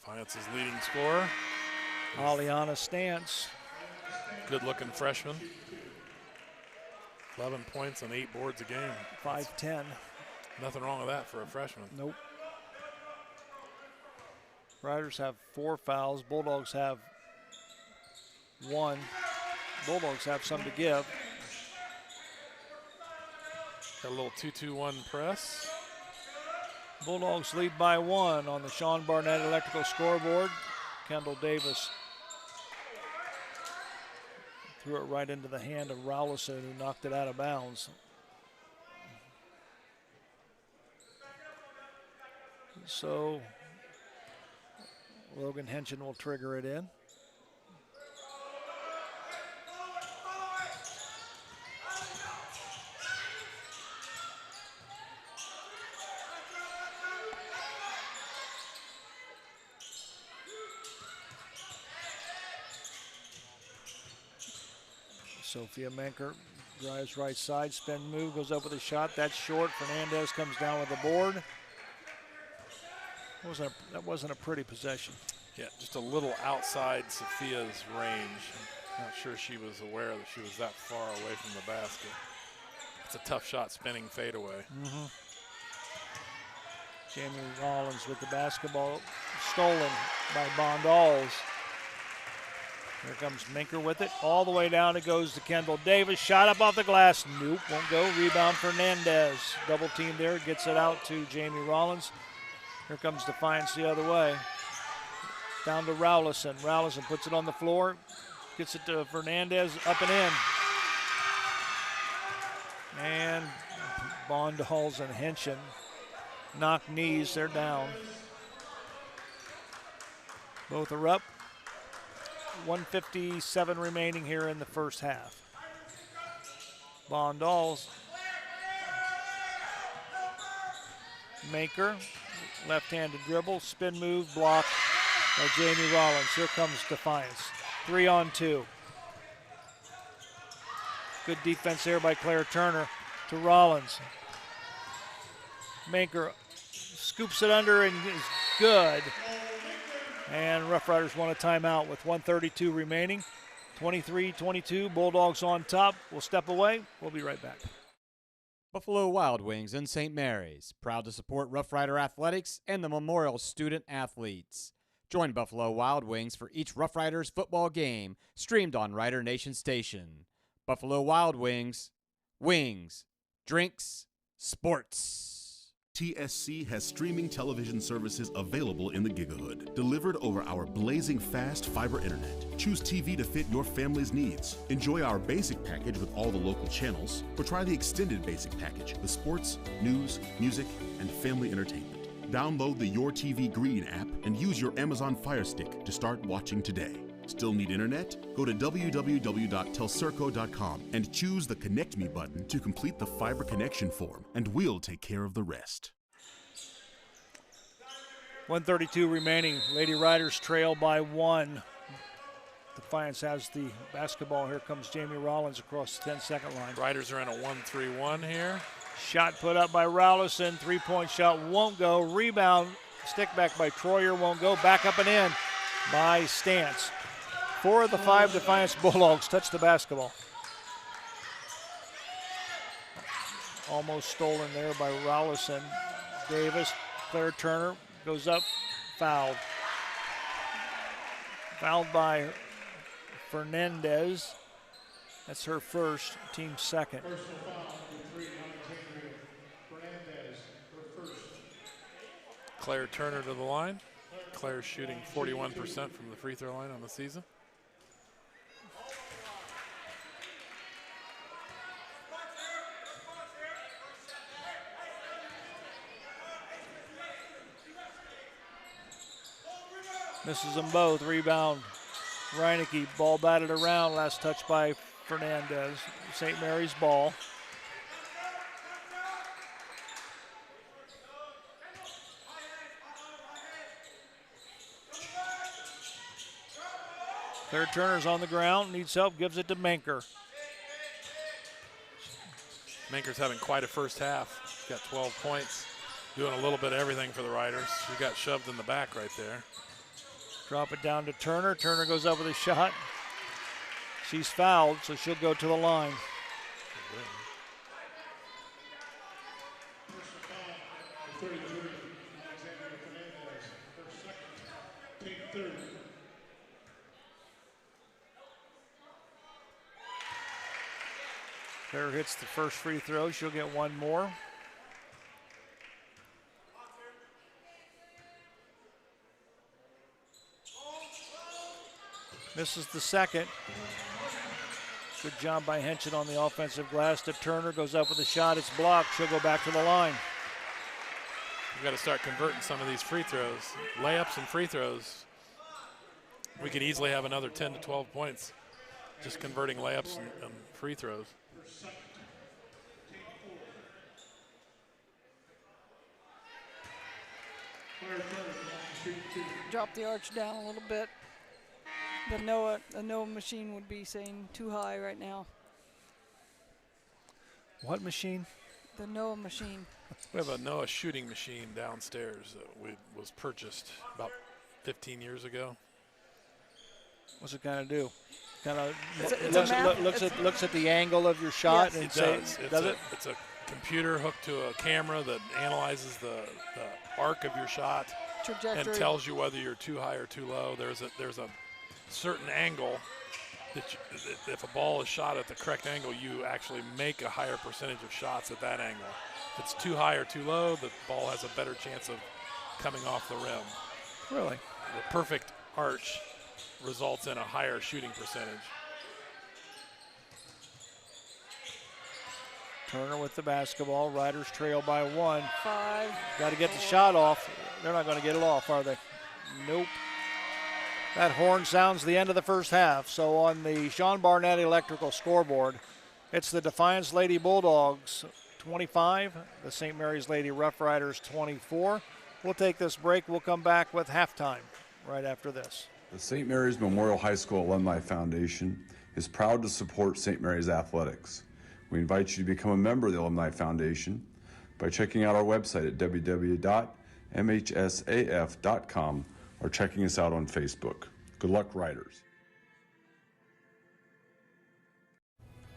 Speaker 8: Defiance's leading scorer.
Speaker 6: Aliana Stantz.
Speaker 8: Good-looking freshman. 11 points and 8 boards a game.
Speaker 6: 5'10".
Speaker 8: Nothing wrong with that for a freshman.
Speaker 6: Nope. Riders have 4 fouls. Bulldogs have 1. Bulldogs have some to give.
Speaker 8: Got a little 2-2-1 press.
Speaker 6: Bulldogs lead by 1 on the Sean Barnett Electrical scoreboard. Kendall Davis threw it right into the hand of Rowlison, who knocked it out of bounds. So Logan Henson will trigger it in. Sophia Menker drives right side, spin move, goes up with a shot. That's short. Fernandez comes down with the board. That wasn't a pretty possession.
Speaker 8: Yeah, just a little outside Sophia's range. Not sure she was aware that she was that far away from the basket. It's a tough shot, spinning fadeaway.
Speaker 6: Jamie Rollins with the basketball, stolen by Bondalls. Here comes Minker with it. All the way down it goes to Kendall Davis. Shot up off the glass. Nope, won't go. Rebound Fernandez. Double team there. Gets it out to Jamie Rollins. Here comes Defiance the other way. Down to Rowlison. Rowlison puts it on the floor. Gets it to Fernandez. Up and in. And Bondalls and Henson knock knees. They're down. Both are up. 1:57 remaining here in the first half. Bondalls. Maker, left-handed dribble, spin move, block by Jamie Rollins. Here comes Defiance. 3-on-2. Good defense there by Claire Turner to Rollins. Maker scoops it under and is good. And Rough Riders want a timeout with 1:32 remaining. 23-22, Bulldogs on top. We'll step away. We'll be right back.
Speaker 11: Buffalo Wild Wings in St. Mary's, proud to support Rough Rider Athletics and the Memorial Student Athletes. Join Buffalo Wild Wings for each Rough Riders football game, streamed on Rider Nation Station. Buffalo Wild Wings, wings, drinks, sports.
Speaker 2: TSC has streaming television services available in the Gigahood, delivered over our blazing fast fiber internet. Choose TV to fit your family's needs. Enjoy our basic package with all the local channels, or try the extended basic package with sports, news, music, and family entertainment. Download the Your TV Green app and use your Amazon Fire Stick to start watching today. Still need internet? Go to www.telcirco.com and choose the Connect Me button to complete the fiber connection form, and we'll take care of the rest.
Speaker 6: 1:32 remaining. Lady Riders trail by 1. Defiance has the basketball. Here comes Jamie Rollins across the 10-second line.
Speaker 8: Riders are in a 1-3-1 here.
Speaker 6: Shot put up by Rowlison. 3-point shot won't go. Rebound, stick back by Troyer won't go. Back up and in by Stance. 4 of the 5 Defiance Bulldogs touch the basketball. Almost stolen there by Rowlison. Davis, Claire Turner goes up, fouled. Fouled by Fernandez. That's her first, team second.
Speaker 8: Claire Turner to the line. Claire's shooting 41% from the free throw line on the season.
Speaker 6: Misses them both. Rebound. Reinecke, ball batted around. Last touch by Fernandez. St. Mary's ball. Claire Turner's on the ground, needs help, gives it to Menker.
Speaker 8: Menker's having quite a first half. She's got 12 points, doing a little bit of everything for the Riders. She got shoved in the back right there.
Speaker 6: Drop it down to Turner. Turner goes up with a shot. She's fouled, so she'll go to the line. Fair hits the first free throw. She'll get one more. Misses the second. Good job by Henson on the offensive glass to Turner. Goes up with a shot. It's blocked. She'll go back to the line.
Speaker 8: We've got to start converting some of these free throws. Layups and free throws. We could easily have another 10 to 12 points just converting layups and free throws.
Speaker 9: Drop the arch down a little bit. The Noah machine would be saying too high right now.
Speaker 6: What machine?
Speaker 9: The Noah machine.
Speaker 8: We have a Noah shooting machine downstairs that was purchased about 15 years ago.
Speaker 6: What's it going to do? Kind of looks at the angle of your shot.
Speaker 9: Yes.
Speaker 6: And
Speaker 8: It
Speaker 6: does it?
Speaker 8: It's a computer hooked to a camera that analyzes the arc of your shot
Speaker 9: Trajectory.
Speaker 8: and tells you whether you're too high or too low. There's a certain angle that if a ball is shot at the correct angle, you actually make a higher percentage of shots at that angle. If it's too high or too low, the ball has a better chance of coming off the rim.
Speaker 6: Really?
Speaker 8: The perfect arch results in a higher shooting percentage.
Speaker 6: Turner with the basketball. Riders trail by 1.
Speaker 9: 5.
Speaker 6: Got to get the shot off. They're not going to get it off, are they? Nope. That horn sounds the end of the first half. So on the Sean Barnett Electrical scoreboard, it's the Defiance Lady Bulldogs 25, the St. Mary's Lady Rough Riders 24. We'll take this break. We'll come back with halftime right after this.
Speaker 3: The St. Mary's Memorial High School Alumni Foundation is proud to support St. Mary's athletics. We invite you to become a member of the Alumni Foundation by checking out our website at www.mhsaf.com or checking us out on Facebook. Good luck, Riders.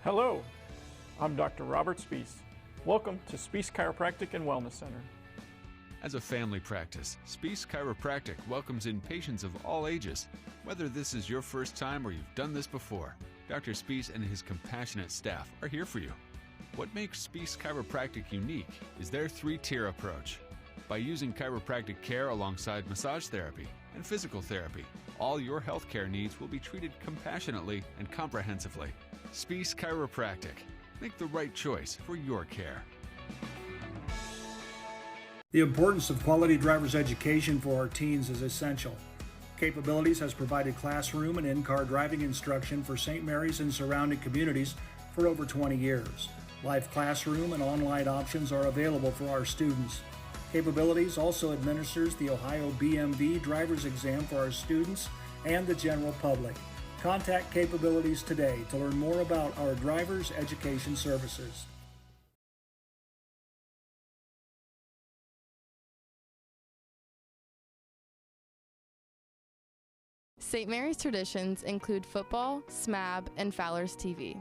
Speaker 4: Hello, I'm Dr. Robert Spees. Welcome to Spees Chiropractic and Wellness Center.
Speaker 5: As a family practice, Spees Chiropractic welcomes in patients of all ages. Whether this is your first time or you've done this before, Dr. Spees and his compassionate staff are here for you. What makes Spees Chiropractic unique is their 3-tier approach. By using chiropractic care alongside massage therapy and physical therapy, all your healthcare needs will be treated compassionately and comprehensively. Spees Chiropractic. Make the right choice for your care.
Speaker 6: The importance of quality driver's education for our teens is essential. Capabilities has provided classroom and in-car driving instruction for St. Mary's and surrounding communities for over 20 years. Live classroom and online options are available for our students. Capabilities also administers the Ohio BMV driver's exam for our students and the general public. Contact Capabilities today to learn more about our driver's education services.
Speaker 7: St. Mary's traditions include football, SMAB, and Fowler's TV.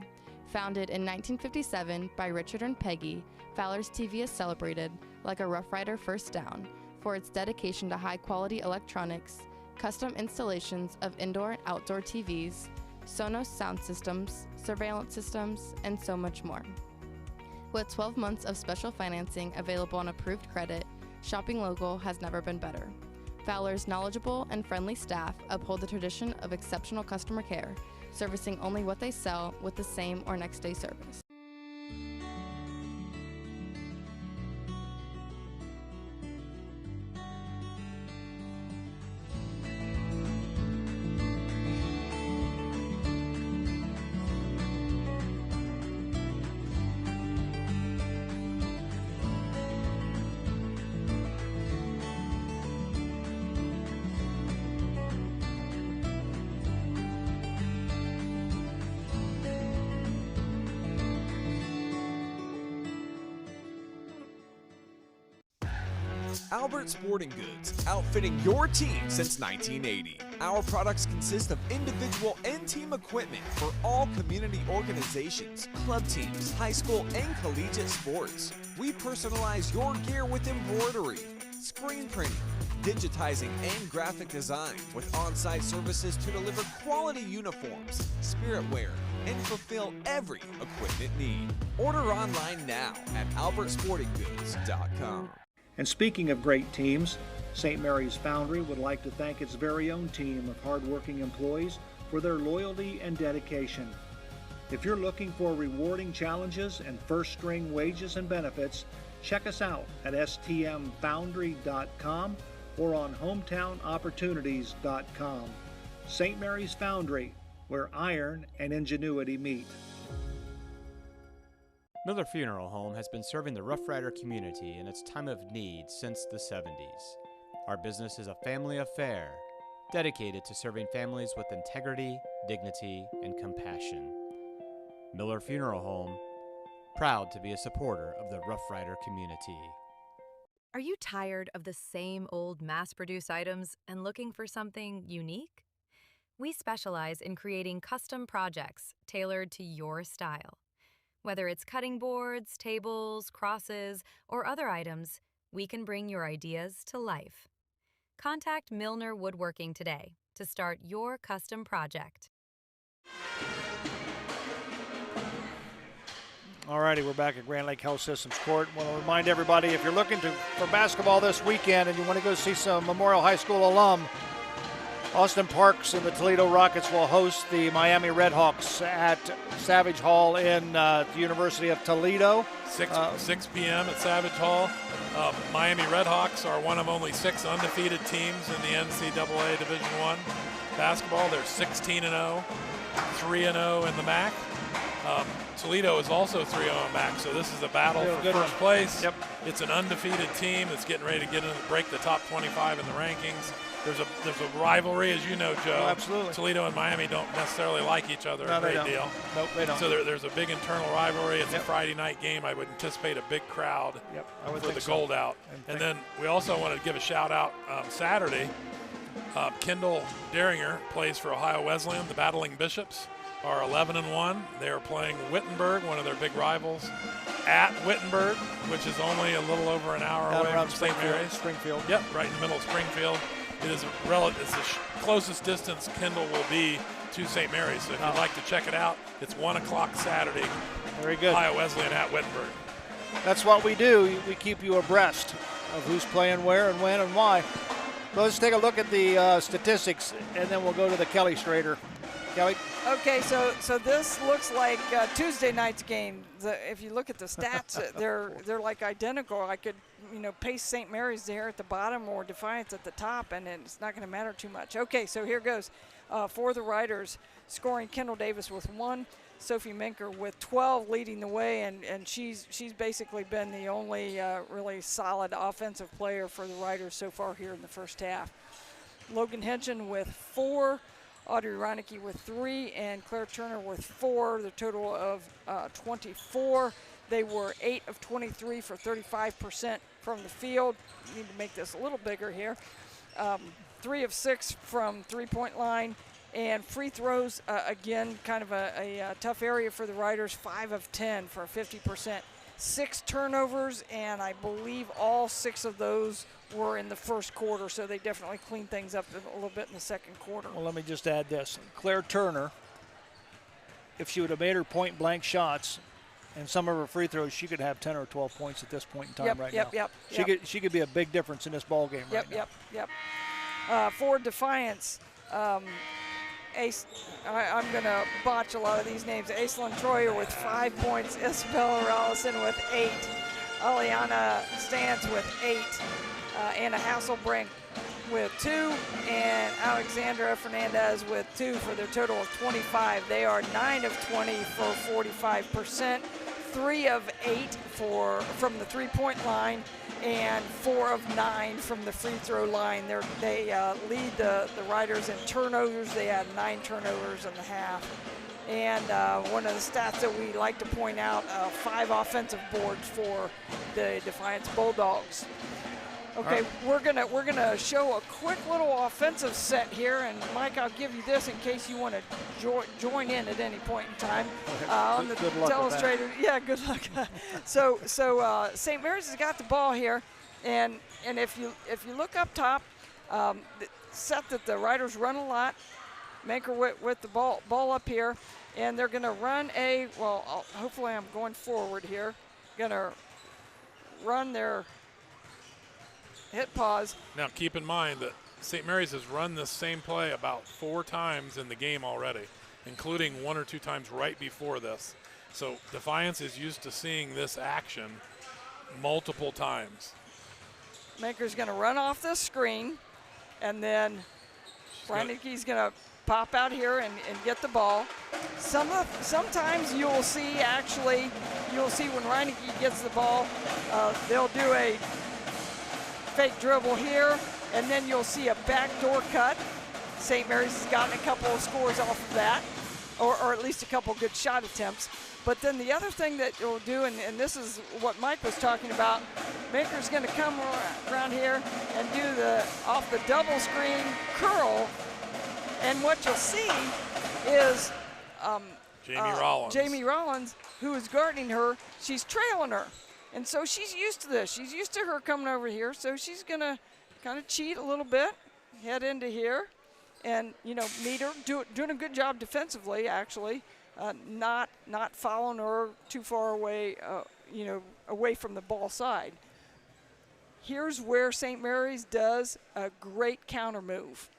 Speaker 7: Founded in 1957 by Richard and Peggy, Fowler's TV is celebrated, like a Rough Rider first down, for its dedication to high-quality electronics, custom installations of indoor and outdoor TVs, Sonos sound systems, surveillance systems, and so much more. With 12 months of special financing available on approved credit, shopping local has never been better. Fowler's knowledgeable and friendly staff uphold the tradition of exceptional customer care, servicing only what they sell with the same or next day service.
Speaker 10: Albert Sporting Goods, outfitting your team since 1980. Our products consist of individual and team equipment for all community organizations, club teams, high school and collegiate sports. We personalize your gear with embroidery, screen printing, digitizing and graphic design with on-site services to deliver quality uniforms, spirit wear, and fulfill every equipment need. Order online now at albertsportinggoods.com.
Speaker 6: And speaking of great teams, St. Mary's Foundry would like to thank its very own team of hardworking employees for their loyalty and dedication. If you're looking for rewarding challenges and first-string wages and benefits, check us out at stmfoundry.com or on hometownopportunities.com. St. Mary's Foundry, where iron and ingenuity meet.
Speaker 11: Miller Funeral Home has been serving the Rough Rider community in its time of need since the 70s. Our business is a family affair, dedicated to serving families with integrity, dignity, and compassion. Miller Funeral Home, proud to be a supporter of the Rough Rider community.
Speaker 12: Are you tired of the same old mass-produced items and looking for something unique? We specialize in creating custom projects tailored to your style. Whether it's cutting boards, tables, crosses, or other items, we can bring your ideas to life. Contact Milner Woodworking today to start your custom project.
Speaker 6: Alrighty, we're back at Grand Lake Health Systems Court. I want to remind everybody, if you're looking for basketball this weekend and you want to go see some Memorial High School alum, Austin Parks and the Toledo Rockets will host the Miami Redhawks at Savage Hall in the University of Toledo.
Speaker 8: 6 p.m. at Savage Hall. Miami Redhawks are one of only 6 undefeated teams in the NCAA Division I basketball. They're 16-0, 3-0 in the MAC. Toledo is also 3-0 in MAC, so this is a battle for first place.
Speaker 6: Yep.
Speaker 8: It's an undefeated team that's getting ready to break the top 25 in the rankings. There's a rivalry, as you know, Joe.
Speaker 6: Oh, absolutely.
Speaker 8: Toledo and Miami don't necessarily like each other a great deal.
Speaker 6: Nope, they don't.
Speaker 8: So there's a big internal rivalry. It's a Friday night game. I would anticipate a big crowd for the gold out. And then we also want to give a shout out Saturday. Kendall Daringer plays for Ohio Wesleyan. The Battling Bishops are 11-1. They are playing Wittenberg, one of their big rivals, at Wittenberg, which is only a little over an hour away from St. Mary's.
Speaker 6: Springfield.
Speaker 8: Yep, right in the middle of Springfield. It's the closest distance Kendall will be to St. Mary's. So if you'd like to check it out, it's 1 o'clock Saturday.
Speaker 6: Very good.
Speaker 8: Ohio Wesleyan at Wittenberg.
Speaker 6: That's what we do. We keep you abreast of who's playing where and when and why. So let's take a look at the statistics, and then we'll go to the Kelly Strader. Kelly?
Speaker 9: Okay, so this looks like Tuesday night's game. If you look at the stats, they're like identical. I could, paste St. Mary's there at the bottom or Defiance at the top, and it's not going to matter too much. Okay, so here goes. For the Riders, scoring Kendall Davis with 1, Sophie Minker with 12, leading the way, and she's basically been the only really solid offensive player for the Riders so far here in the first half. Logan Henson with 4. Audrey Reinecke with 3, and Claire Turner with 4, the total of 24. They were 8 of 23 for 35% from the field. Need to make this a little bigger here. 3 of 6 from three-point line, and free throws, again, kind of a tough area for the Riders, 5 of 10 for 50%. 6 turnovers, and I believe all 6 of those were in the first quarter, so they definitely cleaned things up a little bit in the second quarter.
Speaker 6: Well, let me just add this. Claire Turner, if she would have made her point-blank shots and some of her free throws, she could have 10 or 12 points at this point in time now. She could be a big difference in this ball game right now.
Speaker 9: For Defiance, I'm going to botch a lot of these names. Aislinn Troyer with 5 points, Isabella Rollison with 8, Aliana Stantz with 8, Anna Hasselbrink with 2, and Alexandra Fernandez with 2 for their total of 25. They are 9 of 20 for 45%, 3 of 8 from the three-point line, and 4 of 9 from the free throw line. They lead the Riders in turnovers. They had 9 turnovers in the half. And one of the stats that we like to point out, 5 offensive boards for the Defiance Bulldogs. Okay, we're gonna show a quick little offensive set here, and Mike, I'll give you this in case you want to join in at any point in time on the
Speaker 6: good luck
Speaker 9: Telestrator. Yeah, good luck. so St. Mary's has got the ball here, and if you look up top, the set that the Riders run a lot. Manker with the ball up here, and they're gonna run hopefully I'm going forward here. Gonna run their hit pause.
Speaker 8: Now keep in mind that St. Mary's has run this same play about 4 times in the game already, including 1 or 2 times right before this. So Defiance is used to seeing this action multiple times.
Speaker 9: Manker's gonna run off this screen, and then Reineke's gonna pop out here and get the ball. Sometimes you'll see when Reineke gets the ball, they'll do a fake dribble here, and then you'll see a backdoor cut. St. Mary's has gotten a couple of scores off of that, or at least a couple good shot attempts. But then the other thing that you'll do, and this is what Mike was talking about, Manker's going to come around here and do off the double screen curl, and what you'll see is Jamie Rollins, who is guarding her, she's trailing her. And so she's used to this. She's used to her coming over here, so she's going to kind of cheat a little bit, head into here, and, meet her, doing a good job defensively, actually, not following her too far away, away from the ball side. Here's where St. Mary's does a great counter move.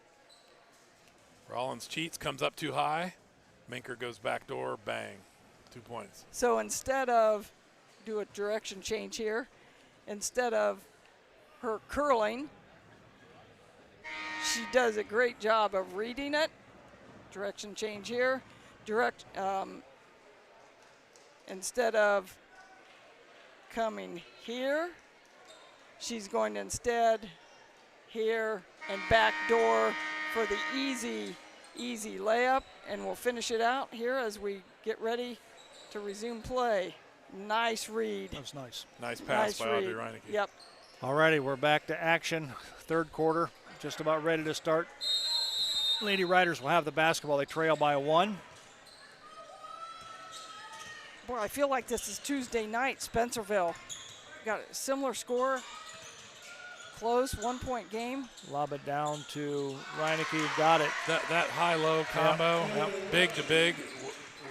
Speaker 8: Rollins cheats, comes up too high. Manker goes back door, bang, 2 points.
Speaker 9: So instead of do a direction change here, instead of her curling, she does a great job of reading it. Direction change here. Instead of coming here, she's going to instead here and back door for the easy layup, and we'll finish it out here as we get ready to resume play. Nice read.
Speaker 6: That was nice.
Speaker 8: Nice pass by Audrey Reineke.
Speaker 9: Yep.
Speaker 6: All righty, we're back to action. Third quarter, just about ready to start. Lady Riders will have the basketball. They trail by 1.
Speaker 9: Boy, I feel like this is Tuesday night, Spencerville. Got a similar score. Close, 1-point game.
Speaker 6: Lob it down to Reineke. Got it.
Speaker 8: That high-low combo, big to big,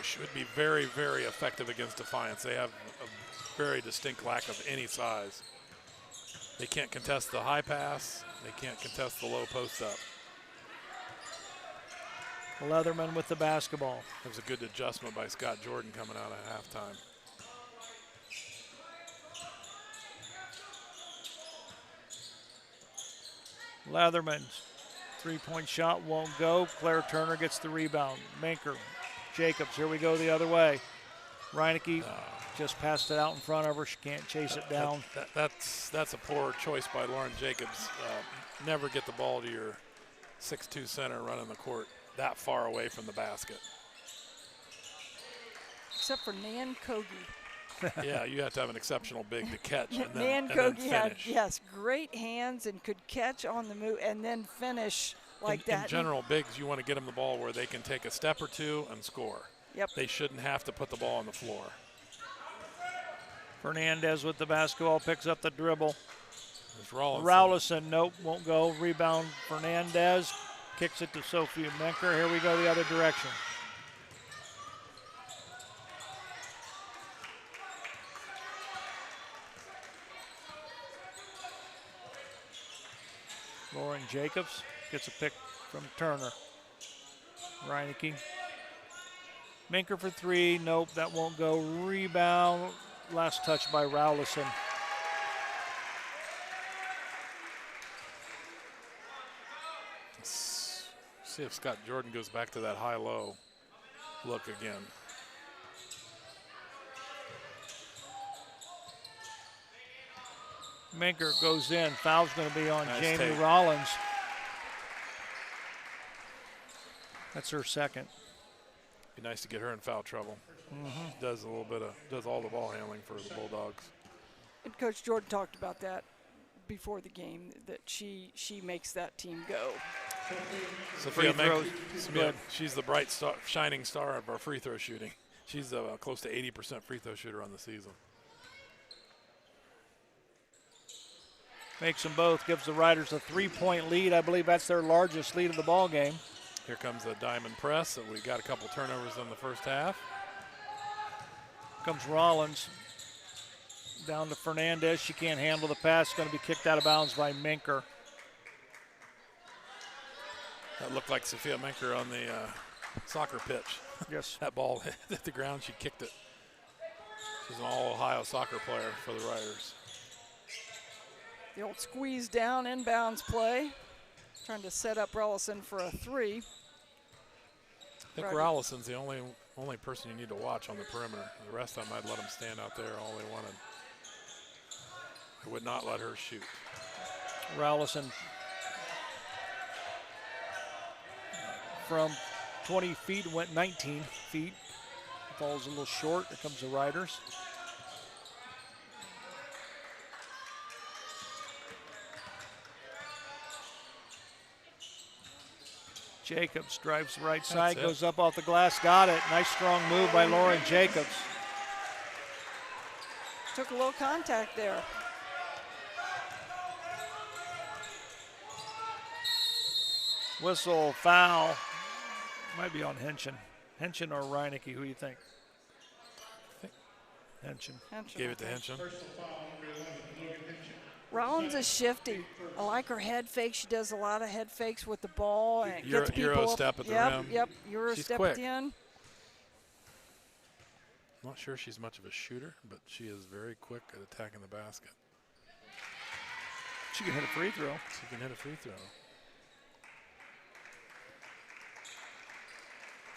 Speaker 8: should be very, very effective against Defiance. They have a very distinct lack of any size. They can't contest the high pass. They can't contest the low post up.
Speaker 6: Leatherman with the basketball.
Speaker 8: That was a good adjustment by Scott Jordan coming out at halftime.
Speaker 6: Leatherman's three-point shot won't go. Claire Turner gets the rebound. Manker, Jacobs, here we go the other way. Reineke just passed it out in front of her. She can't chase it down.
Speaker 8: That's a poor choice by Lauren Jacobs. Never get the ball to your 6'2" center running the court that far away from the basket.
Speaker 9: Except for Nan Kogi.
Speaker 8: Yeah, you have to have an exceptional big to catch and
Speaker 9: Nan
Speaker 8: then
Speaker 9: Kogi
Speaker 8: finish.
Speaker 9: had, great hands and could catch on the move and then finish like that.
Speaker 8: In general, bigs, you want to get them the ball where they can take a step or two and score.
Speaker 9: Yep.
Speaker 8: They shouldn't have to put the ball on the floor.
Speaker 6: Fernandez with the basketball, picks up the dribble.
Speaker 8: Rowlison.
Speaker 6: Nope, won't go. Rebound, Fernandez. Kicks it to Sophia Menker. Here we go the other direction. Lauren Jacobs gets a pick from Turner. Reineke. Menker for 3. Nope, that won't go. Rebound. Last touch by Rowlison.
Speaker 8: See if Scott Jordan goes back to that high-low look again.
Speaker 6: Menker goes in. Foul's going to be on
Speaker 8: Nice
Speaker 6: Jamie
Speaker 8: take.
Speaker 6: Rollins. That's her second.
Speaker 8: Be nice to get her in foul trouble. She does a little bit of, does all the ball handling for the Bulldogs.
Speaker 9: And Coach Jordan talked about that. before the game that she makes that team go.
Speaker 8: Sophia Menker, she's the bright star, shining star of our free throw shooting. She's close to 80% free throw shooter on the season.
Speaker 6: Makes them both, gives the Riders a 3-point lead. I believe that's their largest lead of the ball game.
Speaker 8: Here comes a diamond press. We got a couple turnovers in the first half.
Speaker 6: Comes Rollins down to Fernandez. She can't handle the pass. Going to be kicked out of bounds by Menker.
Speaker 8: That looked like Sophia Menker on the soccer pitch.
Speaker 6: Yes.
Speaker 8: That ball hit the ground. She kicked it. She's an all-Ohio soccer player for the Riders.
Speaker 9: The old squeeze down inbounds play. Trying to set up Rollison for a 3.
Speaker 8: I think Rollison's the only person you need to watch on the perimeter. The rest of them, I'd let them stand out there all they wanted. I would not let her shoot.
Speaker 6: Rollison from 20 feet went 19 feet. Falls a little short. Here comes the Riders. Jacobs drives the right side, goes up off the glass, got it. Nice strong move by Lauren Jacobs.
Speaker 9: Took a little contact there.
Speaker 6: Whistle, foul. Might be on Henson. Henson or Reinecke, who do you think? Henson.
Speaker 8: Gave it to Henson.
Speaker 9: Rollins is shifty. I like her head fake. She does a lot of head fakes with the ball and gets people
Speaker 8: Euro
Speaker 9: up.
Speaker 8: step at the rim.
Speaker 9: Yep, Euro
Speaker 8: She's
Speaker 9: step
Speaker 8: quick.
Speaker 9: at the end.
Speaker 8: I'm not sure she's much of a shooter, but she is very quick at attacking the basket.
Speaker 6: She can hit a free throw.
Speaker 8: She can hit a free throw.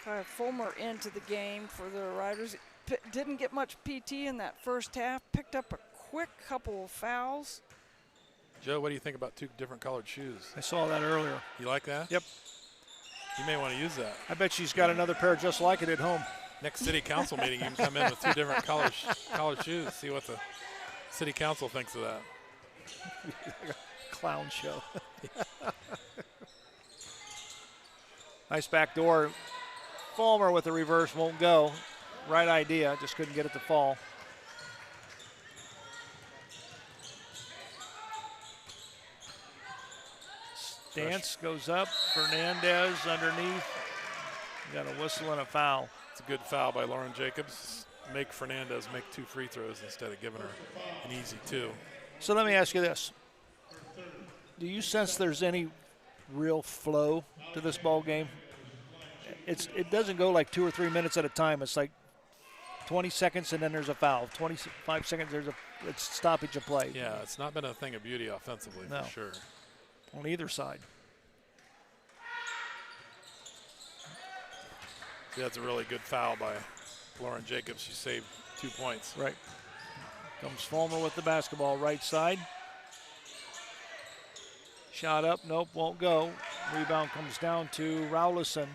Speaker 9: Kaya Fulmer into the game for the Riders. Didn't get much PT in that first half. Picked up a quick couple of fouls.
Speaker 8: Joe, what do you think about 2 different colored shoes?
Speaker 6: I saw that earlier.
Speaker 8: You like that?
Speaker 6: Yep.
Speaker 8: You may want to use that.
Speaker 6: I bet she's got another pair just like it at home.
Speaker 8: Next city council meeting, you can come in with 2 different colored shoes. See what the city council thinks of that.
Speaker 6: Clown show. Nice back door. Fulmer with the reverse won't go. Right idea, just couldn't get it to fall. Stance goes up. Fernandez underneath. Got a whistle and a foul.
Speaker 8: It's a good foul by Lauren Jacobs. Make Fernandez make 2 free throws instead of giving her an easy 2.
Speaker 6: So let me ask you this. Do you sense there's any real flow to this ball game? It doesn't go like 2 or 3 minutes at a time. It's like 20 seconds and then there's a foul. 25 seconds, it's stoppage of play.
Speaker 8: Yeah, it's not been a thing of beauty offensively,
Speaker 6: no.
Speaker 8: for sure.
Speaker 6: On either side.
Speaker 8: See, that's a really good foul by Lauren Jacobs. She saved 2 points.
Speaker 6: Right. Comes Fulmer with the basketball, right side. Shot up, nope, won't go. Rebound comes down to Rowlison.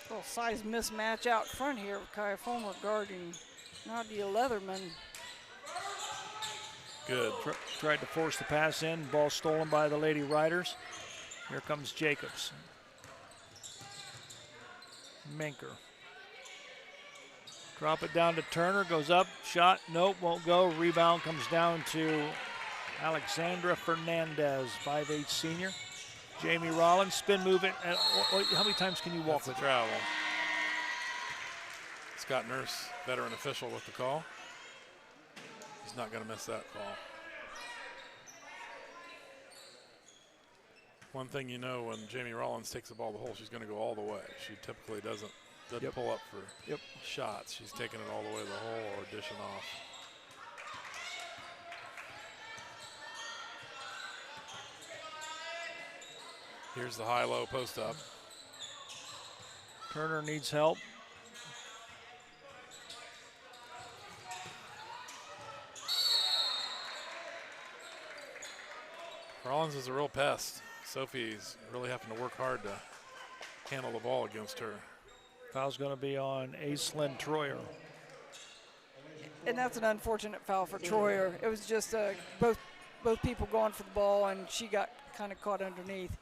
Speaker 9: Little size mismatch out front here with Kaya Fulmer guarding Nadia Leatherman.
Speaker 8: Good.
Speaker 6: Tried to force the pass in. Ball stolen by the Lady Riders. Here comes Jacobs. Menker. Drop it down to Turner. Goes up. Shot. Nope. Won't go. Rebound comes down to Alexandra Fernandez, 5'8" senior. Jamie Rollins. Spin move it. How many times can you walk with
Speaker 8: it? Travel. Scott Nurse, veteran official, with the call. He's not going to miss that call. One thing you know, when Jamie Rollins takes the ball to the hole, she's going to go all the way. She typically doesn't pull up for shots. She's taking it all the way to the hole or dishing off. Here's the high-low post-up.
Speaker 6: Turner needs help.
Speaker 8: Rollins is a real pest. Sophie's really having to work hard to handle the ball against her.
Speaker 6: Foul's going to be on Aislinn Troyer.
Speaker 9: And that's an unfortunate foul for Troyer. It was just both people going for the ball, and she got kind of caught underneath.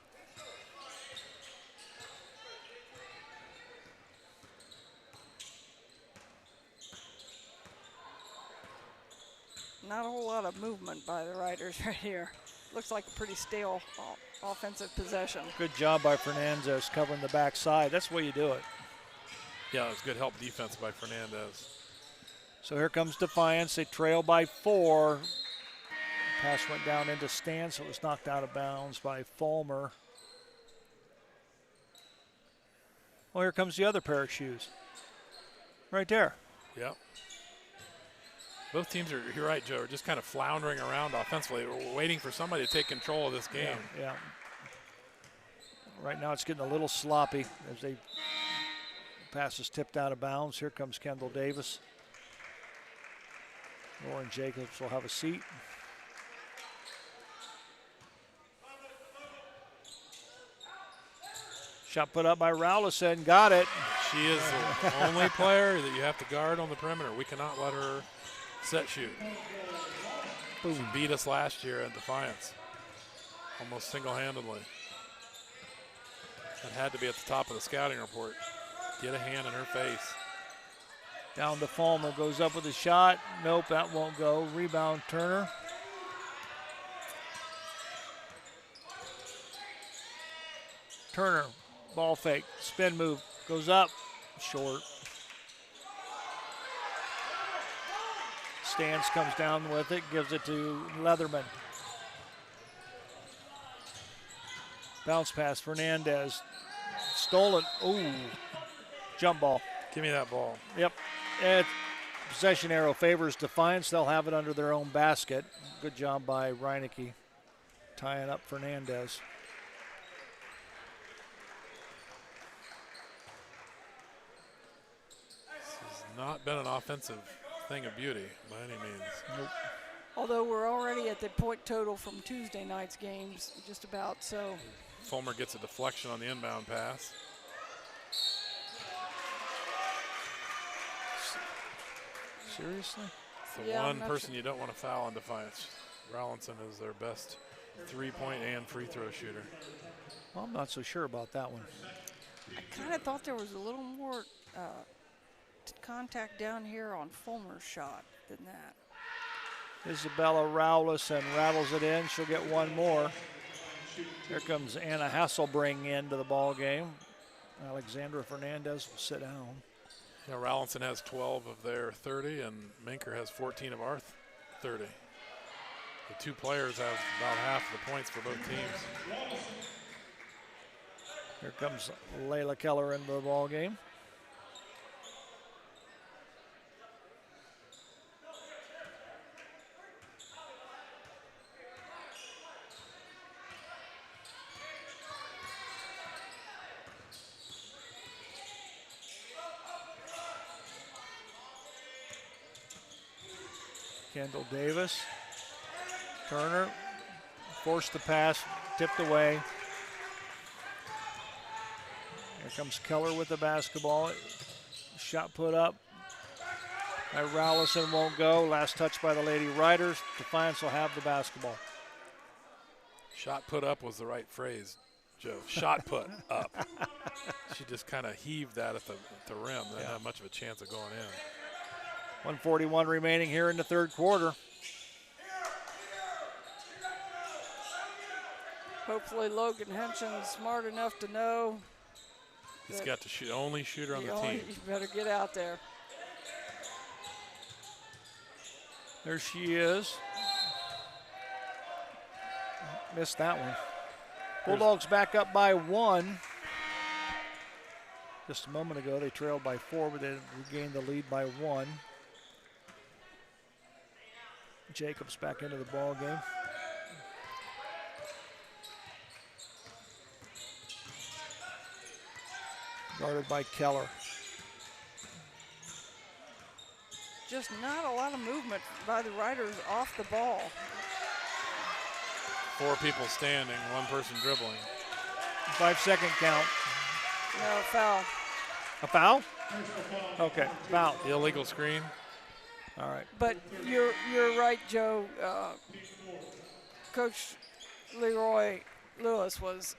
Speaker 9: Not a whole lot of movement by the Riders right here. Looks like a pretty stale offensive possession.
Speaker 6: Good job by Fernandez covering the backside. That's the way you do it.
Speaker 8: Yeah, it was good help defense by Fernandez.
Speaker 6: So here comes Defiance. They trail by 4. Pass went down into Stan, so it was knocked out of bounds by Fulmer. Well, here comes the other pair of shoes. Right there.
Speaker 8: Yep. Both teams are, you're right, Joe, are just kind of floundering around offensively. We're waiting for somebody to take control of this game.
Speaker 6: Yeah. Right now it's getting a little sloppy as they pass is tipped out of bounds. Here comes Kendall Davis. Lauren Jacobs will have a seat. Shot put up by Rowlison. Got it.
Speaker 8: She is the only player that you have to guard on the perimeter. We cannot let her set shoot. Boom. She beat us last year at Defiance, almost single-handedly. That had to be at the top of the scouting report. Get a hand in her face.
Speaker 6: Down to Fulmer, goes up with a shot. Nope, that won't go. Rebound, Turner. Turner, ball fake, spin move, goes up, short. Stans comes down with it, gives it to Leatherman. Bounce pass, Fernandez. Stole it, ooh, jump ball.
Speaker 8: Give me that ball.
Speaker 6: Yep, possession arrow favors Defiance. They'll have it under their own basket. Good job by Reinecke tying up Fernandez.
Speaker 8: This has not been an offensive thing of beauty by any means.
Speaker 6: Nope.
Speaker 9: Although we're already at the point total from Tuesday night's games, just about, so.
Speaker 8: Fulmer gets a deflection on the inbound pass.
Speaker 6: Seriously?
Speaker 8: It's the one person you don't want to foul on Defiance. Rowlinson is their best three-point and free throw shooter.
Speaker 6: Well, I'm not so sure about that one.
Speaker 9: I kind of thought there was a little more contact down here on Fulmer's shot than that.
Speaker 6: Isabella Rowlison rattles it in. She'll get one more. Here comes Anna Hasselbring into the ball game. Alexandra Fernandez will sit down.
Speaker 8: Yeah, Rowlinson has 12 of their 30, and Minker has 14 of our 30. The two players have about half of the points for both teams.
Speaker 6: Here comes Layla Keller into the ball game. Kendall Davis. Turner forced the pass, tipped away. Here comes Keller with the basketball. Shot put up by Rowlison, won't go. Last touch by the Lady Riders. Defiance will have the basketball.
Speaker 8: Shot put up was the right phrase, Joe. Shot put up. She just kind of heaved that at the rim. Didn't have much of a chance of going in.
Speaker 6: 1:41 remaining here in the third quarter.
Speaker 9: Hopefully Logan Henson's smart enough to know.
Speaker 8: He's got the only shooter on the team.
Speaker 9: You better get out there.
Speaker 6: There she is. Missed that one. Bulldogs back up by 1. Just a moment ago they trailed by 4, but they regained the lead by 1. Jacobs back into the ball game. Guarded by Keller.
Speaker 9: Just not a lot of movement by the Riders off the ball.
Speaker 8: 4 people standing, 1 person dribbling.
Speaker 6: 5-second count.
Speaker 9: No, foul.
Speaker 6: A foul? Okay, foul.
Speaker 8: The illegal screen.
Speaker 6: All right.
Speaker 9: But you're right, Joe. Coach Leroy Lewis was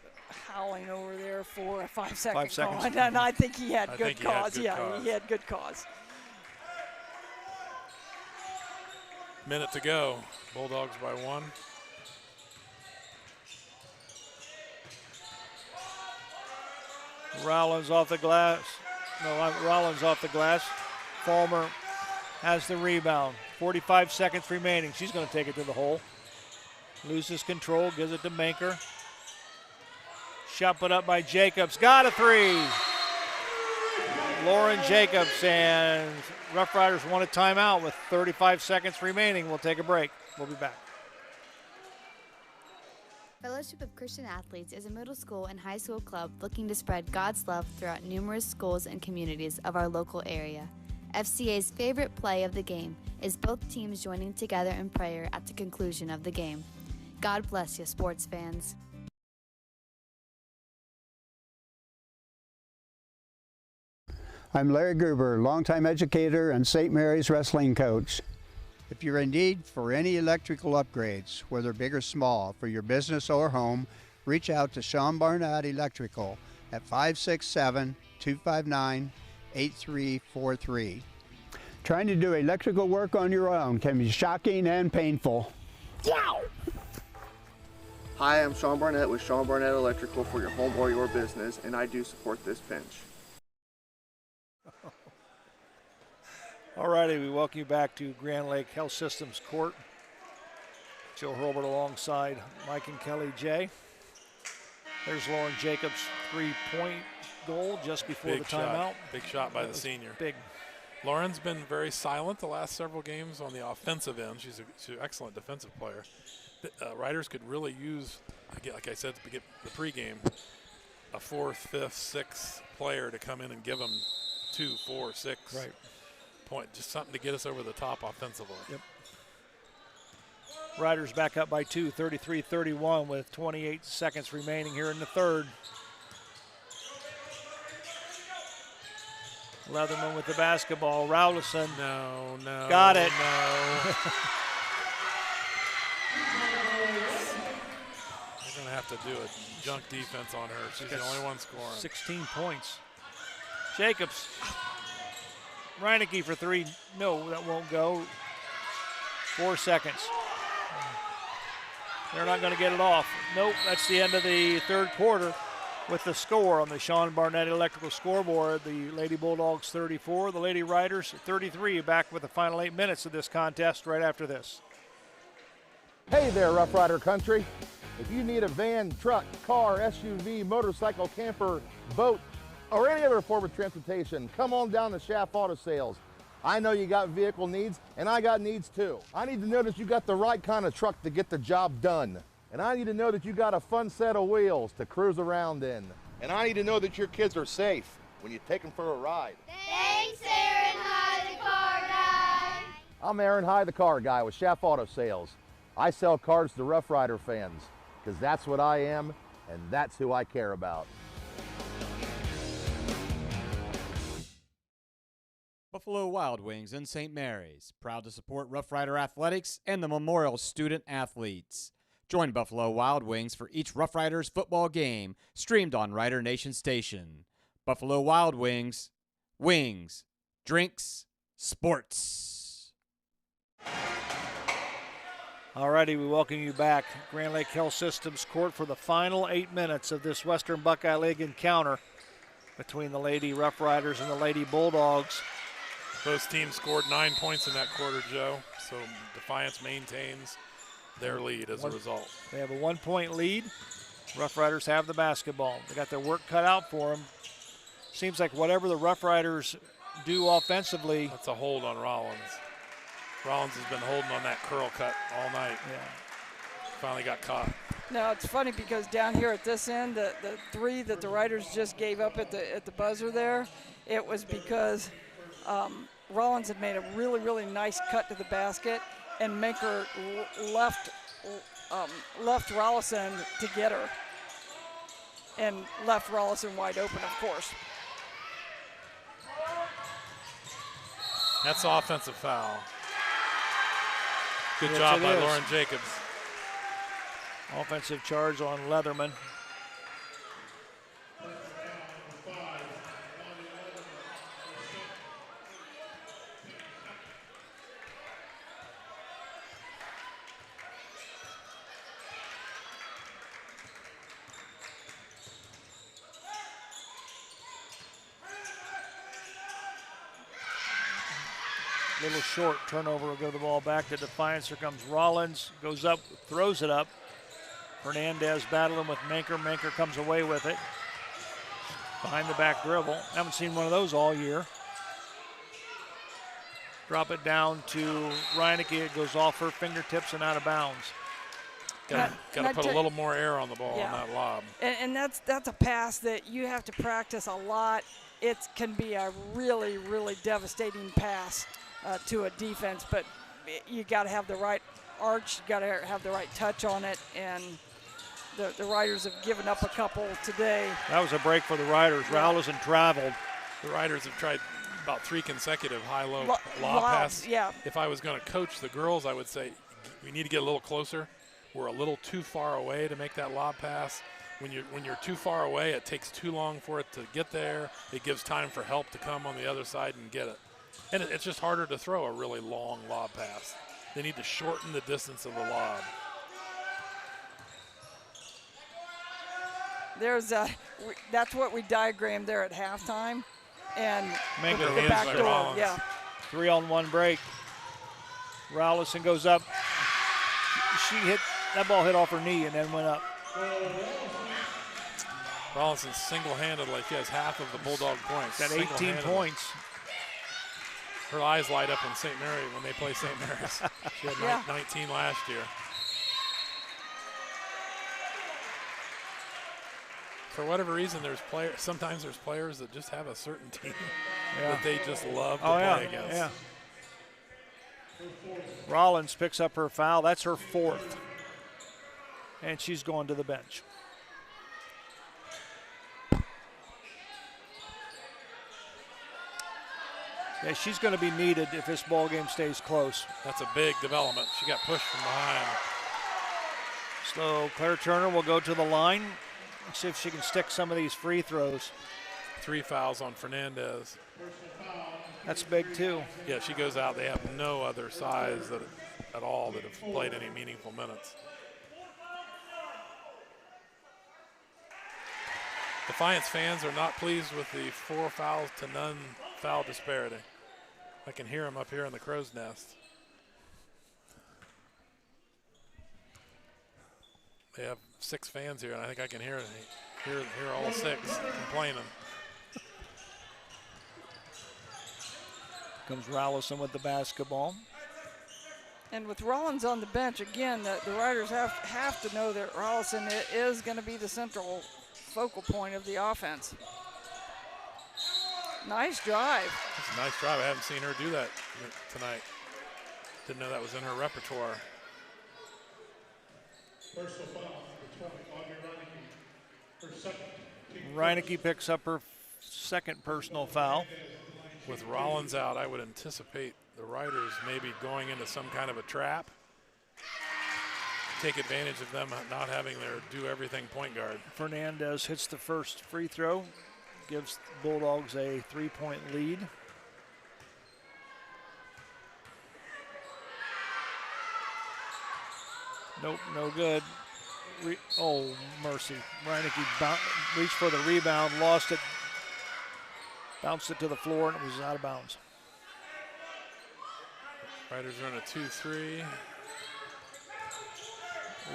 Speaker 9: howling over there for a 5-second
Speaker 6: 5 seconds.
Speaker 9: call, and I think he had
Speaker 8: I
Speaker 9: good
Speaker 8: think he had
Speaker 9: cause.
Speaker 8: good
Speaker 9: Yeah,
Speaker 8: cause.
Speaker 9: he had good cause.
Speaker 8: Minute to go. Bulldogs by 1.
Speaker 6: Rollins off the glass. No, Rollins off the glass. Fulmer has the rebound. 45 seconds remaining. She's going to take it to the hole. Loses control, gives it to Manker. Shot put up by Jacobs. Got a three. Lauren Jacobs, and Rough Riders want a timeout with 35 seconds remaining. We'll take a break. We'll be back.
Speaker 15: Fellowship of Christian Athletes is a middle school and high school club looking to spread God's love throughout numerous schools and communities of our local area. FCA's favorite play of the game is both teams joining together in prayer at the conclusion of the game. God bless you, sports fans.
Speaker 16: I'm Larry Gruber, longtime educator and St. Mary's wrestling coach.
Speaker 17: If you're in need for any electrical upgrades, whether big or small, for your business or home, reach out to Sean Barnett Electrical at 567-259-8343.
Speaker 16: Trying to do electrical work on your own can be shocking and painful. Wow!
Speaker 18: Hi, I'm Sean Barnett with Sean Barnett Electrical for your home or your business, and I do support this pinch.
Speaker 6: All righty, we welcome you back to Grand Lake Health Systems Court. Joe Hurlbert alongside Mike and Kelly J. There's Lauren Jacobs' three-point goal just before
Speaker 8: Big
Speaker 6: the timeout.
Speaker 8: Big shot by the senior.
Speaker 6: Big.
Speaker 8: Lauren's been very silent the last several games on the offensive end. She's an excellent defensive player. Riders could really use, like I said at the pregame, a 4th, 5th, 6th player to come in and give them 2, 4, 6.
Speaker 6: Right.
Speaker 8: Point, just something to get us over the top offensively.
Speaker 6: Yep. Riders back up by 2, 33-31 with 28 seconds remaining here in the third. Leatherman with the basketball. Rowlison.
Speaker 8: No.
Speaker 6: Got it.
Speaker 8: No. They're going to have to do a junk defense on her. She's the only one scoring.
Speaker 6: 16 points. Jacobs. Reinecke for 3. No, that won't go. 4 seconds. They're not going to get it off. Nope, that's the end of the third quarter with the score on the Sean Barnett Electrical scoreboard. The Lady Bulldogs 34, the Lady Riders 33. Back with the final 8 minutes of this contest right after this.
Speaker 19: Hey there, Rough Rider Country. If you need a van, truck, car, SUV, motorcycle, camper, boat, or any other form of transportation, come on down to Schaff Auto Sales. I know you got vehicle needs, and I got needs too. I need to know that you got the right kind of truck to get the job done. And I need to know that you got a fun set of wheels to cruise around in. And I need to know that your kids are safe when you take them for a ride.
Speaker 14: Thanks, Aaron High, the car guy.
Speaker 19: I'm Aaron High, the car guy with Schaff Auto Sales. I sell cars to Rough Rider fans, because that's what I am, and that's who I care about.
Speaker 11: Buffalo Wild Wings in St. Mary's, proud to support Rough Rider Athletics and the Memorial Student Athletes. Join Buffalo Wild Wings for each Rough Riders football game, streamed on Rider Nation Station. Buffalo Wild Wings, wings, drinks, sports.
Speaker 6: All righty, we welcome you back. Grand Lake Health Systems Court for the final 8 minutes of this Western Buckeye League encounter between the Lady Rough Riders and the Lady Bulldogs.
Speaker 8: Both teams scored 9 points in that quarter, Joe. So Defiance maintains their lead as a result.
Speaker 6: They have a 1-point lead. Rough Riders have the basketball. They got their work cut out for them. Seems like whatever the Rough Riders do offensively.
Speaker 8: That's a hold on Rollins. Rollins has been holding on that curl cut all night.
Speaker 6: Yeah.
Speaker 8: Finally got caught.
Speaker 9: Now it's funny because down here at this end, the 3 that the Riders just gave up at the buzzer there, it was because Rollins had made a really, really nice cut to the basket, and Manker left Rollison to get her. and left Rollison wide open, of course.
Speaker 8: That's offensive foul. Good
Speaker 6: Yes,
Speaker 8: job
Speaker 6: it
Speaker 8: by
Speaker 6: is.
Speaker 8: Lauren Jacobs.
Speaker 6: Offensive charge on Leatherman. Little short turnover will go the ball back to Defiance. Here comes Rollins, goes up, throws it up. Fernandez battling with Manker. Manker comes away with it. Behind the back dribble. Haven't seen one of those all year. Drop it down to Reineke. It goes off her fingertips and out of bounds.
Speaker 8: Got to put a little more air on the ball on that lob.
Speaker 9: And that's a pass that you have to practice a lot. It can be a really, really devastating pass to a defense, but you got to have the right arch, you got to have the right touch on it, and the Riders have given up a couple today.
Speaker 6: That was a break for the Riders. Rollison traveled.
Speaker 8: The Riders have tried about 3 consecutive high-low lob
Speaker 9: lobs,
Speaker 8: passes.
Speaker 9: yeah.
Speaker 8: If I was going to coach the girls, I would say we need to get a little closer. We're a little too far away to make that lob pass. When you're too far away, it takes too long for it to get there. It gives time for help to come on the other side and get it. And it's just harder to throw a really long lob pass. They need to shorten the distance of the lob.
Speaker 9: That's what we diagrammed there at halftime. And
Speaker 6: Manker
Speaker 9: the back door,
Speaker 8: Rollins.
Speaker 9: yeah.
Speaker 6: 3-on-1 break. Rollison goes up. That ball hit off her knee and then went up.
Speaker 8: Rollison single-handedly, she has half of the Bulldog points.
Speaker 6: Got 18 points.
Speaker 8: Her eyes light up in St. Mary when they play St. Mary's. She had 19 last year. For whatever reason, sometimes there's players that just have a certain team that they just love to play against.
Speaker 6: Yeah. Rollins picks up her foul. That's her 4th. And she's going to the bench. Yeah, she's going to be needed if this ball game stays close.
Speaker 8: That's a big development. She got pushed from behind.
Speaker 6: So Claire Turner will go to the line. Let's see if she can stick some of these free throws.
Speaker 8: 3 fouls on Fernandez.
Speaker 6: That's big too.
Speaker 8: Yeah, she goes out. They have no other size at all that have played any meaningful minutes. Defiance fans are not pleased with the 4 fouls to none foul disparity. I can hear them up here in the crow's nest. They have 6 fans here, and I think I can hear all 6 complaining.
Speaker 6: Comes Rollison with the basketball.
Speaker 9: And with Rollins on the bench, again, the Riders have to know that Rollison is going to be the central focal point of the offense. Nice drive.
Speaker 8: That's a nice drive. I haven't seen her do that tonight. Didn't know that was in her repertoire.
Speaker 6: Reineke picks up her 2nd personal foul.
Speaker 8: With Rollins out, I would anticipate the Riders maybe going into some kind of a trap. Take advantage of them not having their do-everything point guard.
Speaker 6: Fernandez hits the first free throw, gives the Bulldogs a 3-point lead. Nope, no good. Oh, mercy. Reineke reached for the rebound, lost it, bounced it to the floor, and it was out of bounds.
Speaker 8: Riders are in a 2-3.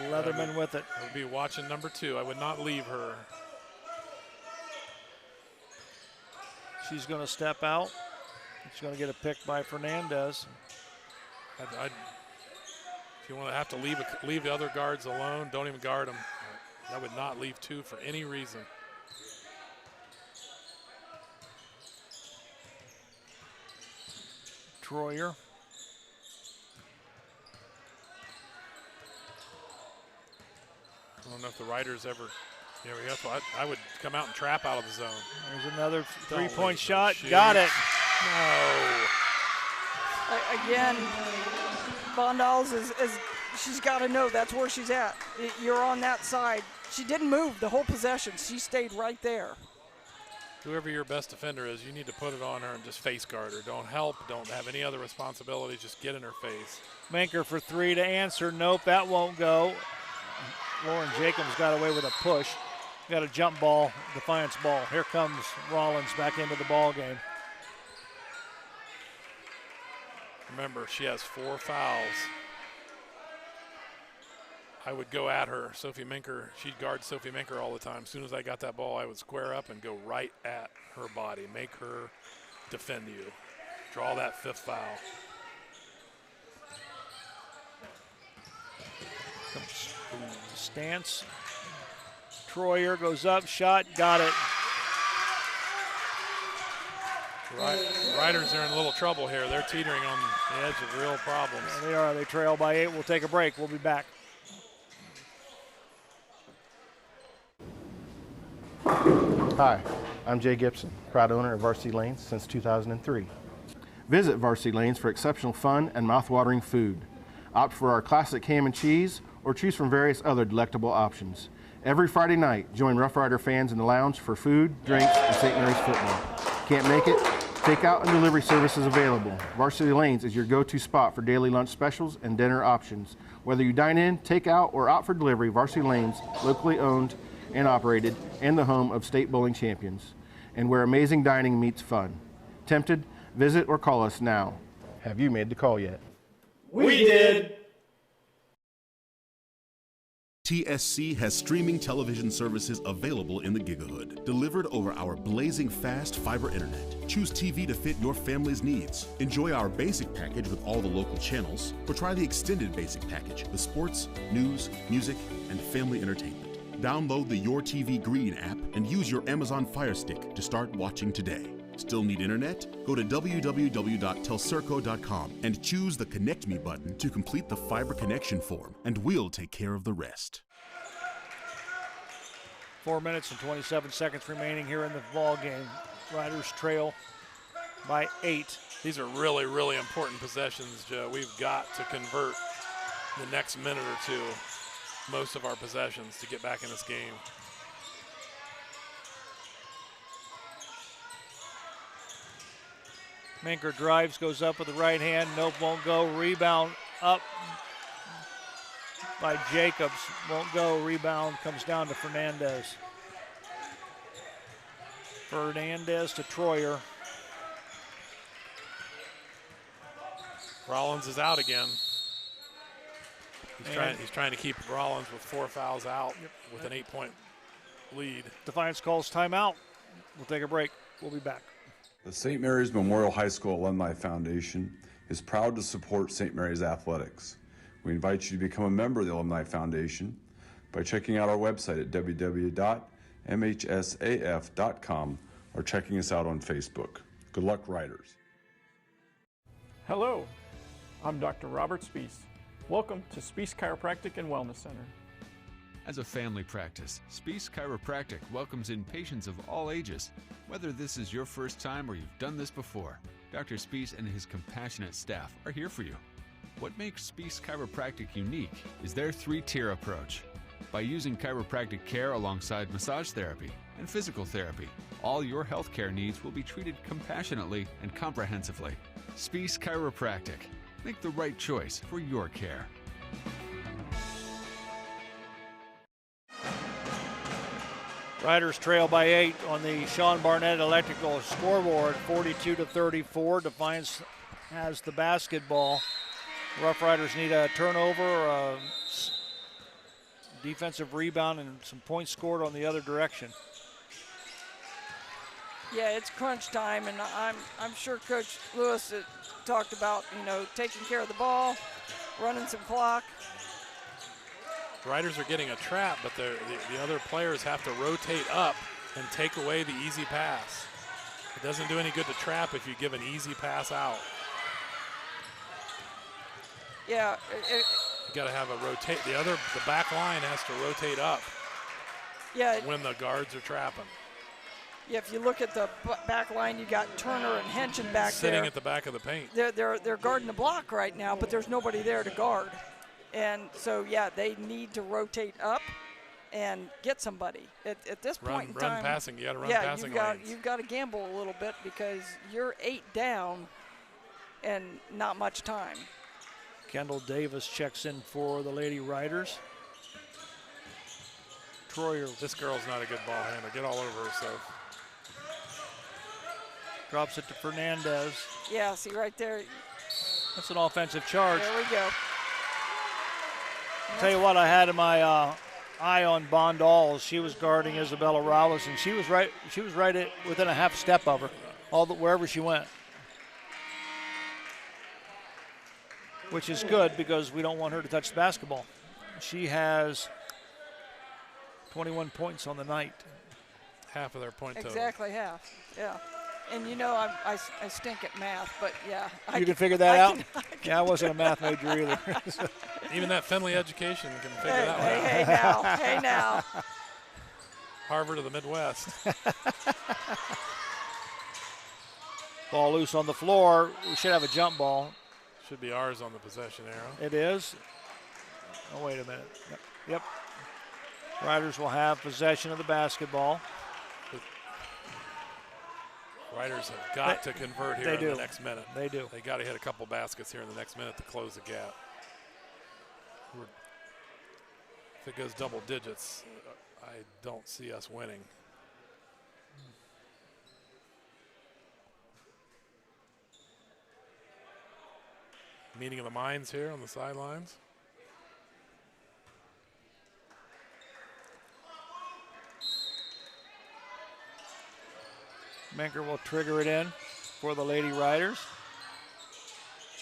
Speaker 6: Leatherman with it.
Speaker 8: I would be watching number 2. I would not leave her.
Speaker 6: She's going to step out. She's going to get a pick by Fernandez.
Speaker 8: If you want to have to leave the other guards alone, don't even guard them. I would not leave 2 for any reason.
Speaker 6: Troyer.
Speaker 8: I don't know if the Riders ever There we go. So I would come out and trap out of the zone.
Speaker 6: There's another three-point shot. Got it.
Speaker 8: No.
Speaker 9: Again, Bondals is she's got to know that's where she's at. You're on that side. She didn't move the whole possession. She stayed right there.
Speaker 8: Whoever your best defender is, you need to put it on her and just face guard her. Don't help. Don't have any other responsibilities. Just get in her face.
Speaker 6: Manker for three to answer. Nope, that won't go. Lauren Jacobs got away with a push. Got a jump ball, Defiance ball. Here comes Rollins back into the ball game.
Speaker 8: Remember, she has 4 fouls. I would go at her. Sophie Minker, she'd guard Sophie Minker all the time. As soon as I got that ball, I would square up and go right at her body. Make her defend you. Draw that 5th foul.
Speaker 6: Stance. Troyer goes up, shot, got it.
Speaker 8: Riders are in a little trouble here. They're teetering on the edge of real problems.
Speaker 6: Yeah, they are. They trail by 8. We'll take a break. We'll be back.
Speaker 19: Hi, I'm Jay Gibson, proud owner of Varsity Lanes since 2003. Visit Varsity Lanes for exceptional fun and mouth-watering food. Opt for our classic ham and cheese or choose from various other delectable options. Every Friday night, join Rough Rider fans in the lounge for food, drinks, and St. Mary's football. Can't make it? Takeout and delivery service is available. Varsity Lanes is your go-to spot for daily lunch specials and dinner options. Whether you dine in, take out, or opt for delivery, Varsity Lanes, locally owned and operated, and the home of state bowling champions, and where amazing dining meets fun. Tempted? Visit or call us now. Have you made the call yet?
Speaker 6: We did.
Speaker 2: TSC has streaming television services available in the Gigahood, delivered over our blazing fast fiber internet. Choose TV to fit your family's needs. Enjoy our basic package with all the local channels, or try the extended basic package with sports, news, music, and family entertainment. Download the Your TV Green app and use your Amazon Fire Stick to start watching today. Still need internet? Go to www.telcirco.com and choose the Connect Me button to complete the fiber connection form, and we'll take care of the rest.
Speaker 6: 4 minutes and 27 seconds remaining here in the ball game. Riders trail by 8.
Speaker 8: These are really, really important possessions, Joe. We've got to convert the next minute or two, most of our possessions, to get back in this game.
Speaker 6: Minker drives, goes up with the right hand. Nope, won't go. Rebound up by Jacobs. Won't go. Rebound comes down to Fernandez. Fernandez to Troyer.
Speaker 8: Rollins is out again. He's trying to keep Rollins with 4 fouls out with an 8-point lead.
Speaker 6: Defiance calls timeout. We'll take a break. We'll be back.
Speaker 3: The St. Mary's Memorial High School Alumni Foundation is proud to support St. Mary's athletics. We invite you to become a member of the Alumni Foundation by checking out our website at www.mhsaf.com or checking us out on Facebook. Good luck, Riders.
Speaker 4: Hello, I'm Dr. Robert Spees. Welcome to Spees Chiropractic and Wellness Center.
Speaker 5: As a family practice, Spees Chiropractic welcomes in patients of all ages. Whether this is your first time or you've done this before, Dr. Spees and his compassionate staff are here for you. What makes Spees Chiropractic unique is their 3-tier approach. By using chiropractic care alongside massage therapy and physical therapy, all your healthcare needs will be treated compassionately and comprehensively. Spees Chiropractic. Make the right choice for your care.
Speaker 6: Riders trail by 8 on the Sean Barnett Electrical scoreboard, 42-34. Defiance has the basketball. Rough Riders need a turnover, a defensive rebound, and some points scored on the other direction.
Speaker 9: Yeah, it's crunch time, and I'm sure Coach Lewis talked about, taking care of the ball, running some clock.
Speaker 8: Riders are getting a trap, but the other players have to rotate up and take away the easy pass. It doesn't do any good to trap if you give an easy pass out.
Speaker 9: Yeah.
Speaker 8: You got to have a rotate. The back line has to rotate up. when the guards are trapping.
Speaker 9: Yeah, if you look at the back line, you got Turner and Henson back
Speaker 8: sitting
Speaker 9: there.
Speaker 8: at the back of the paint.
Speaker 9: They're guarding the block right now, but there's nobody there to guard. And so, yeah, they need to rotate up and get somebody. At this point in time.
Speaker 8: Run passing. You got to run passing lanes.
Speaker 9: You've got to gamble a little bit because you're 8 down and not much time.
Speaker 6: Kendall Davis checks in for the Lady Riders. Troyer.
Speaker 8: This girl's not a good ball handler. Get all over herself.
Speaker 6: Drops it to Fernandez.
Speaker 9: Yeah, see right there.
Speaker 6: That's an offensive charge.
Speaker 9: There we go.
Speaker 6: Tell you what, I had my eye on Bondalls. She was guarding Isabella Rowles, and she was right within a half step of her, wherever she went. Which is good because we don't want her to touch the basketball. She has 21 points on the night.
Speaker 8: Half of their point total.
Speaker 9: Exactly half, yeah. And you know I stink at math, but yeah.
Speaker 6: You can figure that out? Yeah, I wasn't a math major either.
Speaker 8: Even that Findlay education can figure that one out.
Speaker 9: Hey now, hey now.
Speaker 8: Harvard of the Midwest.
Speaker 6: Ball loose on the floor. We should have a jump ball.
Speaker 8: Should be ours on the possession arrow.
Speaker 6: It is. Oh, wait a minute. Yep. Riders will have possession of the basketball.
Speaker 8: Riders have got to convert here in the next minute.
Speaker 6: They do.
Speaker 8: They got to hit a couple baskets here in the next minute to close the gap. If it goes double digits, I don't see us winning. Meeting of the minds here on the sidelines.
Speaker 6: Menker will trigger it in for the Lady Riders.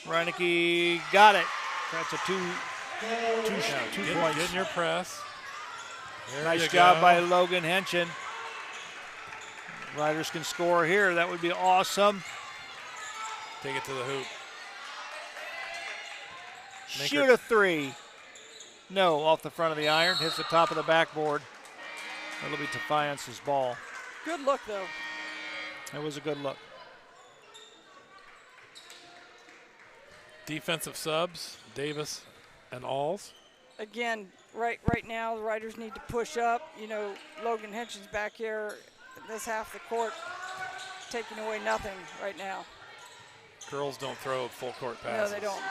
Speaker 6: Reinecke got it. That's a two points.
Speaker 8: Get in your press.
Speaker 6: Nice job by Logan Henson. Riders can score here. That would be awesome.
Speaker 8: Take it to the hoop.
Speaker 6: Shoot a three. No, off the front of the iron. Hits the top of the backboard. It'll be Defiance's ball.
Speaker 9: Good look, though.
Speaker 6: It was a good look.
Speaker 8: Defensive subs, Davis and Alls.
Speaker 9: Again, right now, the Riders need to push up. You know, Logan Henson's back here in this half of the court, taking away nothing right now.
Speaker 8: Girls don't throw full court passes.
Speaker 9: No, they don't.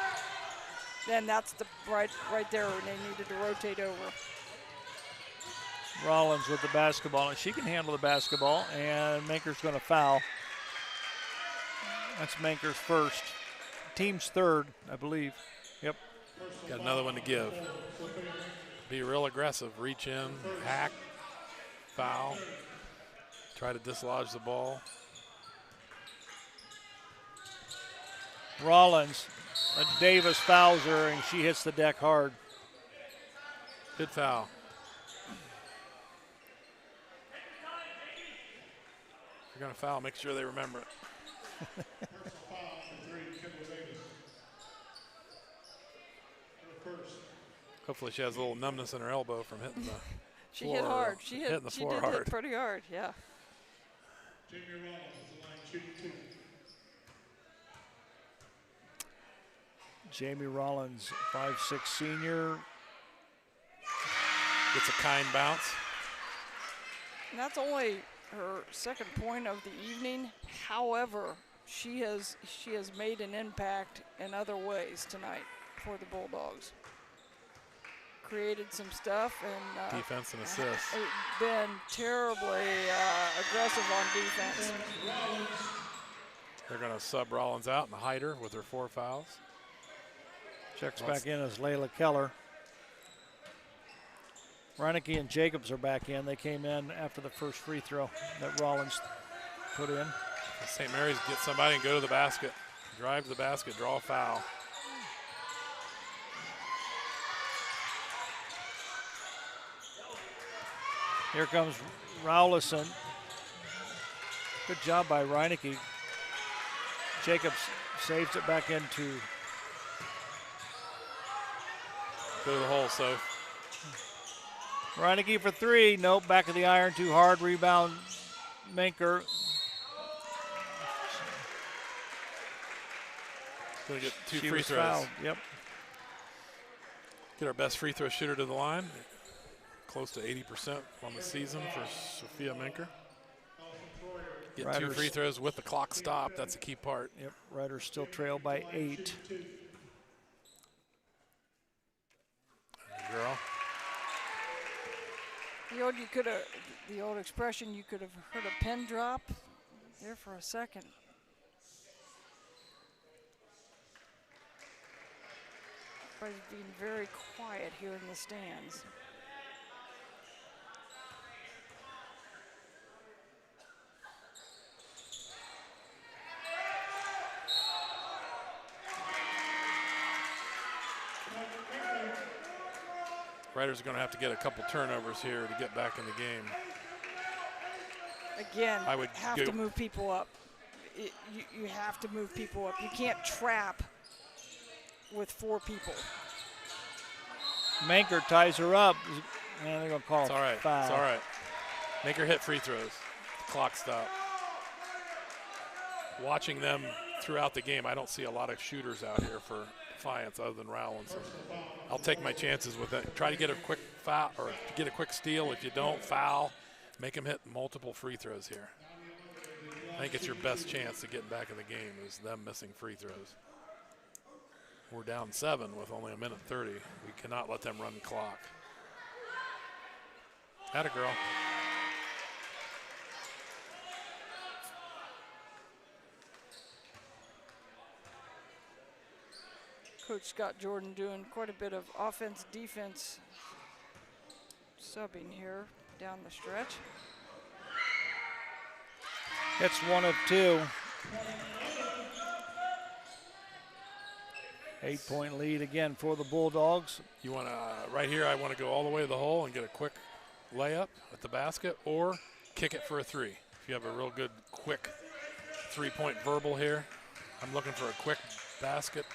Speaker 9: Then that's the right there when they needed to rotate over.
Speaker 6: Rollins with the basketball, and she can handle the basketball, and Menker's going to foul. That's Menker's first. Team's third, I believe. Yep.
Speaker 8: Got another one to give. Be real aggressive. Reach in, hack, foul. Try to dislodge the ball.
Speaker 6: Rollins. Davis fouls her, and she hits the deck hard.
Speaker 8: Good foul. If you're going to foul, make sure they remember it. Hopefully she has a little numbness in her elbow from hitting the
Speaker 9: She
Speaker 8: floor.
Speaker 9: Hit hard. She hit
Speaker 8: hitting the floor
Speaker 9: did
Speaker 8: hard.
Speaker 9: Hit pretty hard, yeah.
Speaker 6: Jamie Rollins, 5'6" senior.
Speaker 8: Gets a kind bounce.
Speaker 9: And that's only her second point of the evening. However, she has made an impact in other ways tonight for the Bulldogs. Created some stuff and
Speaker 8: defense and assists.
Speaker 9: Been terribly aggressive on defense.
Speaker 8: They're going to sub Rollins out and hide her with her 4 fouls.
Speaker 6: Checks back in as Layla Keller. Reinecke and Jacobs are back in. They came in after the first free throw that Rollins put in.
Speaker 8: St. Mary's get somebody and go to the basket. Drive to the basket, draw a foul.
Speaker 6: Here comes Rowlison. Good job by Reinecke. Jacobs saves it back into.
Speaker 8: Go to the hole, so.
Speaker 6: Reineke for three. Nope, back of the iron, too hard. Rebound, Manker.
Speaker 8: Going to get two
Speaker 6: She
Speaker 8: free
Speaker 6: was
Speaker 8: throws.
Speaker 6: fouled. Yep.
Speaker 8: Get our best free throw shooter to the line. Close to 80% on the season for Sophia Menker. Get two free throws with the clock stopped. That's a key part.
Speaker 6: Yep, Riders still trail by 8.
Speaker 8: Girl.
Speaker 9: The old expression, you could have heard a pin drop there for a second. Everybody's being very quiet here in the stands.
Speaker 8: Riders are going to have to get a couple turnovers here to get back in the game.
Speaker 9: Again,
Speaker 8: I would
Speaker 9: have to move people up. You have to move people up. You can't trap with 4 people.
Speaker 6: Manker ties her up. And they're going to call
Speaker 8: It's all right.
Speaker 6: foul.
Speaker 8: It's all right. Make her hit free throws. Clock stop. Watching them throughout the game, I don't see a lot of shooters out here for Defiance other than Rowlandson. I'll take my chances with it. Try to get a quick foul or get a quick steal. If you don't, foul. Make them hit multiple free throws here. I think it's your best chance to get back in the game is them missing free throws. We're down 7 with only a minute 30. We cannot let them run the clock. Atta girl.
Speaker 9: Coach Scott Jordan doing quite a bit of offense, defense subbing here down the stretch.
Speaker 6: It's 1 of 2. 8-point lead again for the Bulldogs.
Speaker 8: You want to, right here, I want to go all the way to the hole and get a quick layup at the basket or kick it for a 3. If you have a real good, quick 3-point verbal here, I'm looking for a quick basket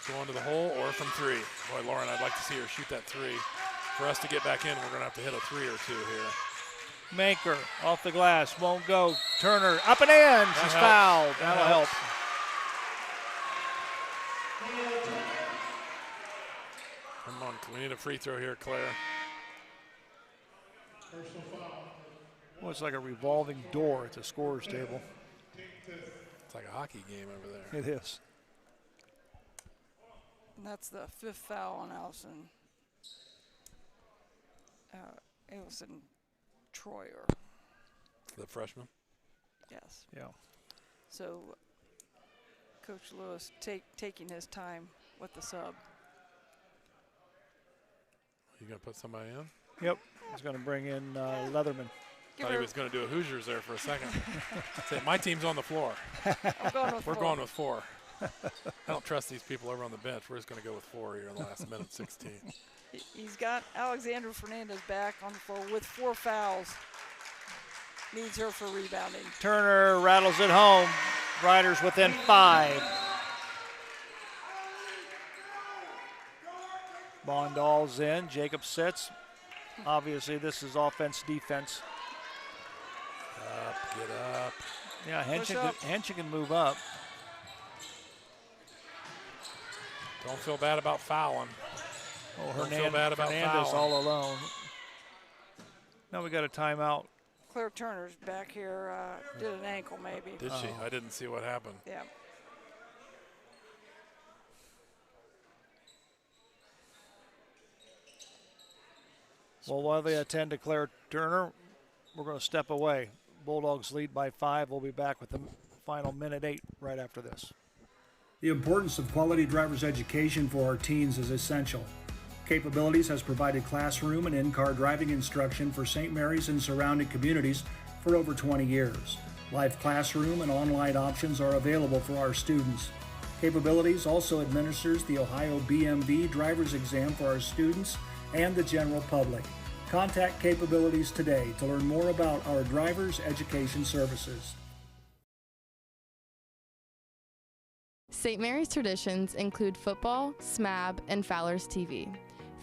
Speaker 8: going to the hole or from 3. Boy, Lauren, I'd like to see her shoot that 3. For us to get back in, we're going to have to hit a 3 or 2 here.
Speaker 6: Manker off the glass, won't go. Turner up and in. She's fouled. That'll help.
Speaker 8: Come on, we need a free throw here, Claire.
Speaker 6: Well, it's like a revolving door at the scorer's table.
Speaker 8: It's like a hockey game over there.
Speaker 6: It is.
Speaker 9: And that's the 5th foul on Allison. Allison Troyer.
Speaker 8: The freshman?
Speaker 9: Yes.
Speaker 6: Yeah.
Speaker 9: So Coach Lewis taking his time with the sub.
Speaker 8: You going to put somebody in?
Speaker 6: Yep. He's going to bring in Leatherman.
Speaker 8: Thought he was going to do a Hoosiers there for a second. Say, my team's on the floor. We're going with 4. I don't trust these people over on the bench. We're just going to go with 4 here in the last minute 16.
Speaker 9: He's got Alexandra Fernandez back on the floor with 4 fouls. Needs her for rebounding.
Speaker 6: Turner rattles it home. Riders within 5. Bondall's in. Jacob sits. Obviously, this is offense, defense.
Speaker 8: Get up.
Speaker 6: Yeah, Henshin can move up.
Speaker 8: Don't feel bad about fouling.
Speaker 6: Oh,
Speaker 8: Don't feel bad about
Speaker 6: Hernandez
Speaker 8: fouling.
Speaker 6: all alone. Now we got a timeout.
Speaker 9: Claire Turner's back here. Did an ankle maybe.
Speaker 8: Did she? I didn't see what happened.
Speaker 9: Yeah.
Speaker 6: Well, while they attend to Claire Turner, we're going to step away. Bulldogs lead by 5. We'll be back with the final minute 8 right after this.
Speaker 20: The importance of quality driver's education for our teens is essential. Capabilities has provided classroom and in-car driving instruction for St. Mary's and surrounding communities for over 20 years. Live classroom and online options are available for our students. Capabilities also administers the Ohio BMV driver's exam for our students and the general public. Contact Capabilities today to learn more about our driver's education services.
Speaker 7: St. Mary's traditions include football, SMAB, and Fowler's TV.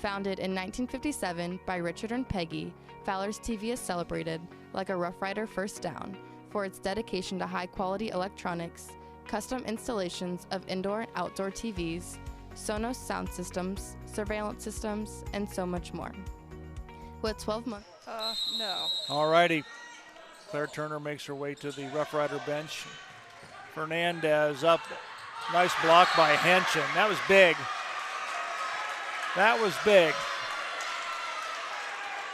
Speaker 7: Founded in 1957 by Richard and Peggy, Fowler's TV is celebrated, like a Rough Rider first down, for its dedication to high-quality electronics, custom installations of indoor and outdoor TVs, Sonos sound systems, surveillance systems, and so much more. With 12 months...
Speaker 9: No.
Speaker 6: All righty. Claire Turner makes her way to the Rough Rider bench. Fernandez up. Nice block by Henson. That was big. That was big.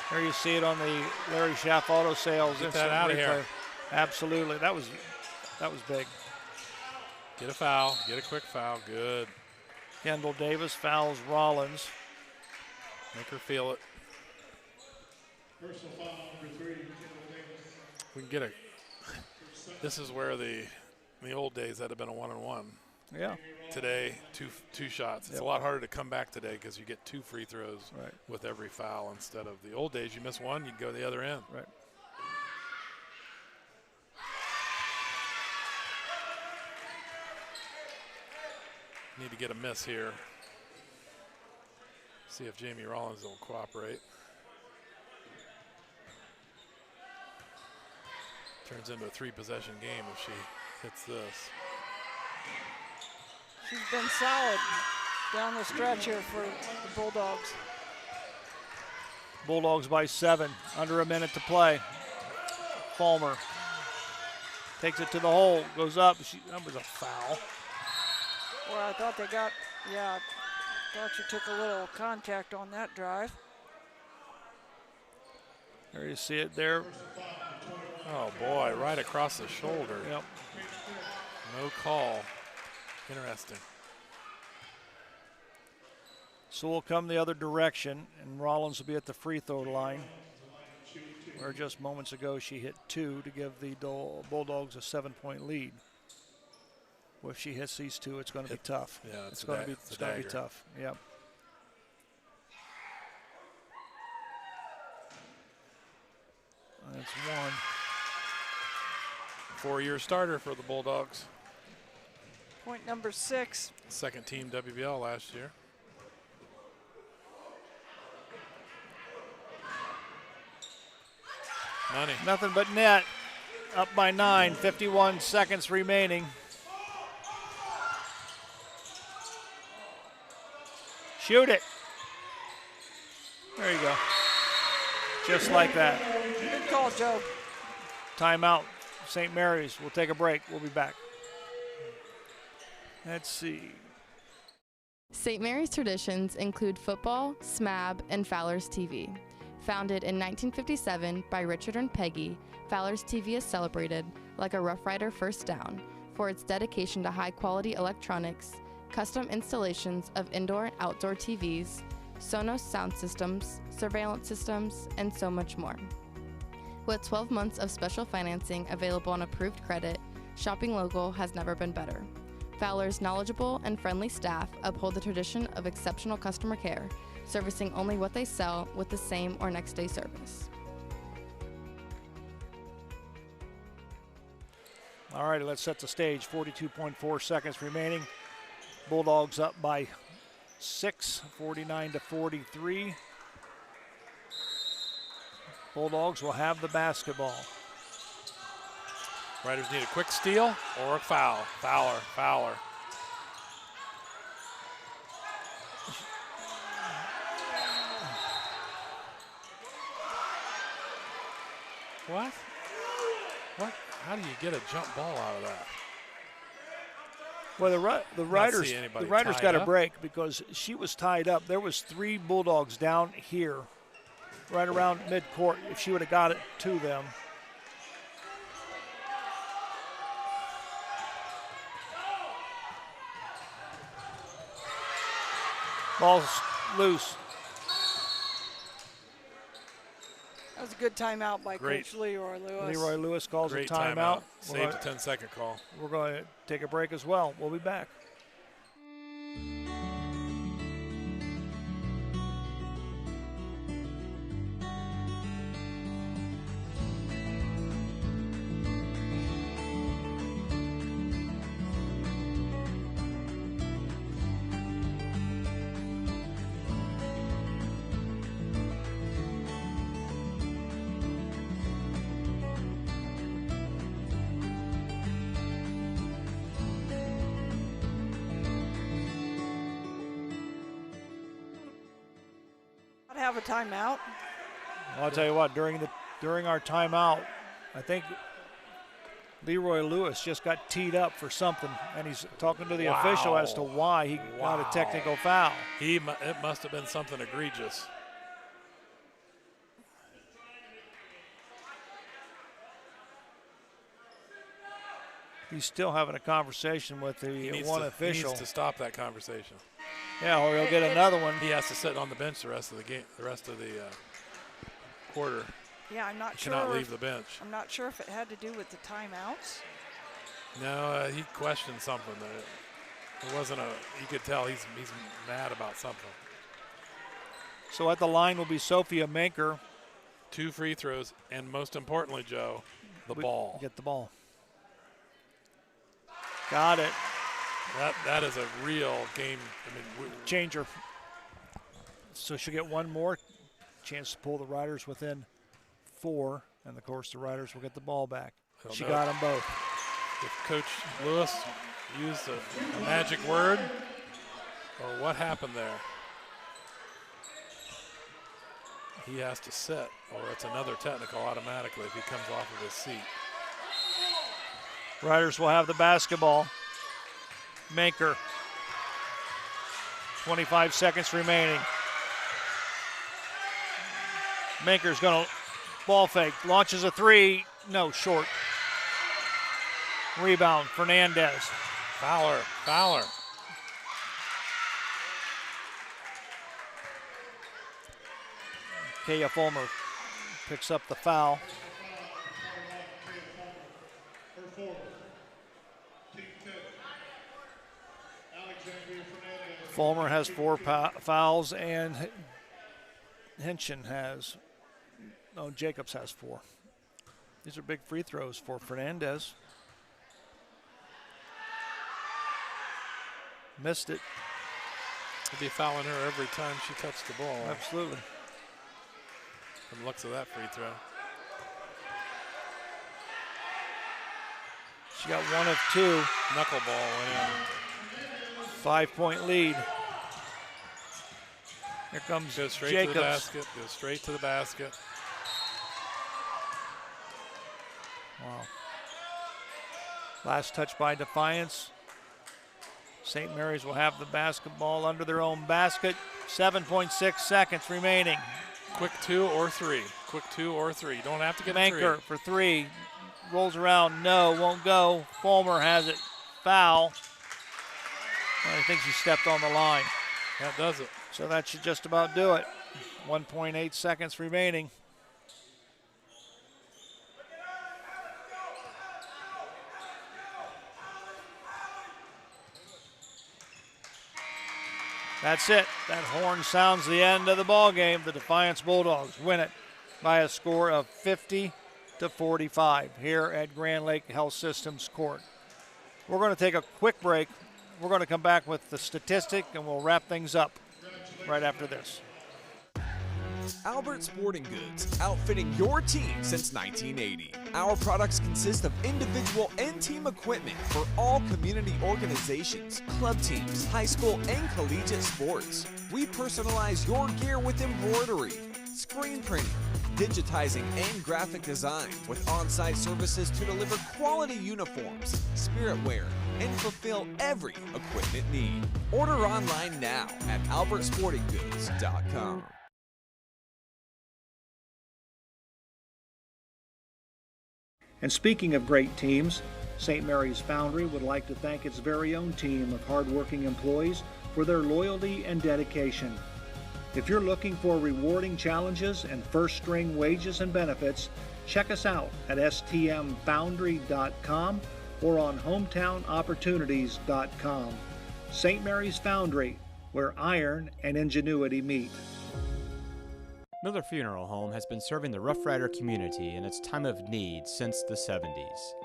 Speaker 6: There you see it on the Larry Schaff Auto Sales.
Speaker 8: Get that out of here.
Speaker 6: Absolutely. That was big.
Speaker 8: Get a foul. Get a quick foul. Good.
Speaker 6: Kendall Davis fouls Rollins.
Speaker 8: Make her feel it.
Speaker 20: Personal foul number 3, Kendall Davis.
Speaker 8: We can get a. This is where in the old days that had been a 1-on-1.
Speaker 6: Yeah.
Speaker 8: Today, two shots. It's a lot harder to come back today because you get 2 free throws with every foul instead of the old days. You miss one, you'd go the other end.
Speaker 6: Right.
Speaker 8: Need to get a miss here. See if Jamie Rollins will cooperate. Turns into a 3-possession game if she hits this.
Speaker 9: She's been solid down the stretch here for the Bulldogs.
Speaker 6: Bulldogs by 7, under a minute to play. Palmer takes it to the hole, goes up. That was a foul.
Speaker 9: Well, I thought they got, I thought you took a little contact on that drive.
Speaker 6: There you see it there.
Speaker 8: Oh boy, right across the shoulder.
Speaker 6: Yep.
Speaker 8: No call. Interesting.
Speaker 6: So we'll come the other direction, and Rollins will be at the free throw line, where just moments ago she hit 2 to give the Bulldogs a 7-point lead. Well, if she hits these 2, it's going to be tough.
Speaker 8: Yeah,
Speaker 6: it's going to be tough. Yep. That's 1.
Speaker 8: 4-year starter for the Bulldogs.
Speaker 9: Point number 6.
Speaker 8: Second team WBL last year. Money.
Speaker 6: Nothing but net. Up by 9, 51 seconds remaining. Shoot it. There you go. Just like that.
Speaker 9: Good call, Joe.
Speaker 6: Timeout. St. Mary's. We'll take a break. We'll be back. Let's see.
Speaker 7: St. Mary's traditions include football, SMAB, and Fowler's TV. Founded in 1957 by Richard and Peggy, Fowler's TV is celebrated, like a Rough Rider first down, for its dedication to high-quality electronics, custom installations of indoor and outdoor TVs, Sonos sound systems, surveillance systems, and so much more. With 12 months of special financing available on approved credit, shopping local has never been better. Fowler's knowledgeable and friendly staff uphold the tradition of exceptional customer care, servicing only what they sell with the same or next day service.
Speaker 6: All right, let's set the stage. 42.4 seconds remaining. Bulldogs up by 6, 49-43. Bulldogs will have the basketball.
Speaker 8: Riders need a quick steal or a foul. Fowler. What? How do you get a jump ball out of that?
Speaker 6: Well, the Riders got a break because she was tied up. There was 3 Bulldogs down here, right around midcourt. If she would have got it to them. Ball's loose.
Speaker 9: That was a good timeout by Coach Leroy Lewis.
Speaker 6: Leroy Lewis calls a timeout.
Speaker 8: Saved a 10-second call.
Speaker 6: We're going to take a break as well. We'll be back.
Speaker 9: have a timeout?
Speaker 6: I'll tell you what, during our timeout, I think Leroy Lewis just got teed up for something, and he's talking to the official as to why he got a technical foul.
Speaker 8: It must have been something egregious.
Speaker 6: He's still having a conversation with the one official.
Speaker 8: He needs to stop that conversation.
Speaker 6: Yeah, or he'll get another one.
Speaker 8: He has to sit on the bench the rest of the game, the rest of the quarter.
Speaker 9: Yeah, I'm not
Speaker 8: he
Speaker 9: sure.
Speaker 8: Cannot leave the bench.
Speaker 9: I'm not sure if it had to do with the timeouts.
Speaker 8: No, he questioned something. It wasn't you could tell he's mad about something.
Speaker 6: So at the line will be Sophia Manker.
Speaker 8: 2 free throws, and most importantly, Joe, the ball.
Speaker 6: Get the ball. Got it.
Speaker 8: That is a real game
Speaker 6: changer. So she'll get one more chance to pull the Riders within 4, and of course the Riders will get the ball back. She got them both.
Speaker 8: If Coach Lewis used a magic word, or what happened there? He has to sit, or it's another technical automatically if he comes off of his seat.
Speaker 6: Riders will have the basketball. Manker. 25 seconds remaining. Manker's going to ball fake. Launches a 3. No, short. Rebound, Fernandez.
Speaker 8: Fowler.
Speaker 6: Kaya Fulmer picks up the foul. Fulmer has 4 fouls, and Jacobs has 4. These are big free throws for Fernandez. Missed it.
Speaker 8: He'd be fouling her every time she touched the ball.
Speaker 6: Absolutely.
Speaker 8: From the looks of that free throw.
Speaker 6: She got 1 of 2.
Speaker 8: Knuckleball went in.
Speaker 6: 5-point lead. Here comes
Speaker 8: Goes straight
Speaker 6: Jacobs.
Speaker 8: to the basket. Goes straight to the basket.
Speaker 6: Wow. Last touch by Defiance. St. Mary's will have the basketball under their own basket. 7.6 seconds remaining.
Speaker 8: Quick 2 or 3. Quick 2 or 3. You don't have to get
Speaker 6: Manker
Speaker 8: a 3.
Speaker 6: for 3. Rolls around. No, won't go. Fulmer has it. Foul. I think she stepped on the line.
Speaker 8: That does it.
Speaker 6: So that should just about do it. 1.8 seconds remaining. That's it. That horn sounds the end of the ball game. The Defiance Bulldogs win it by a score of 50-45 here at Grand Lake Health Systems Court. We're going to take a quick break. We're going to come back with the statistic, and we'll wrap things up right after this.
Speaker 10: Albert Sporting Goods, outfitting your team since 1980. Our products consist of individual and team equipment for all community organizations, club teams, high school and collegiate sports. We personalize your gear with embroidery, screen printing, digitizing, and graphic design with on-site services to deliver quality uniforms, spirit wear, and fulfill every equipment need. Order online now at albertsportinggoods.com.
Speaker 20: And speaking of great teams, St. Mary's Foundry would like to thank its very own team of hardworking employees for their loyalty and dedication. If you're looking for rewarding challenges and first-string wages and benefits, check us out at stmfoundry.com or on hometownopportunities.com. St. Mary's Foundry, where iron and ingenuity meet.
Speaker 11: Miller Funeral Home has been serving the Rough Rider community in its time of need since the 70s.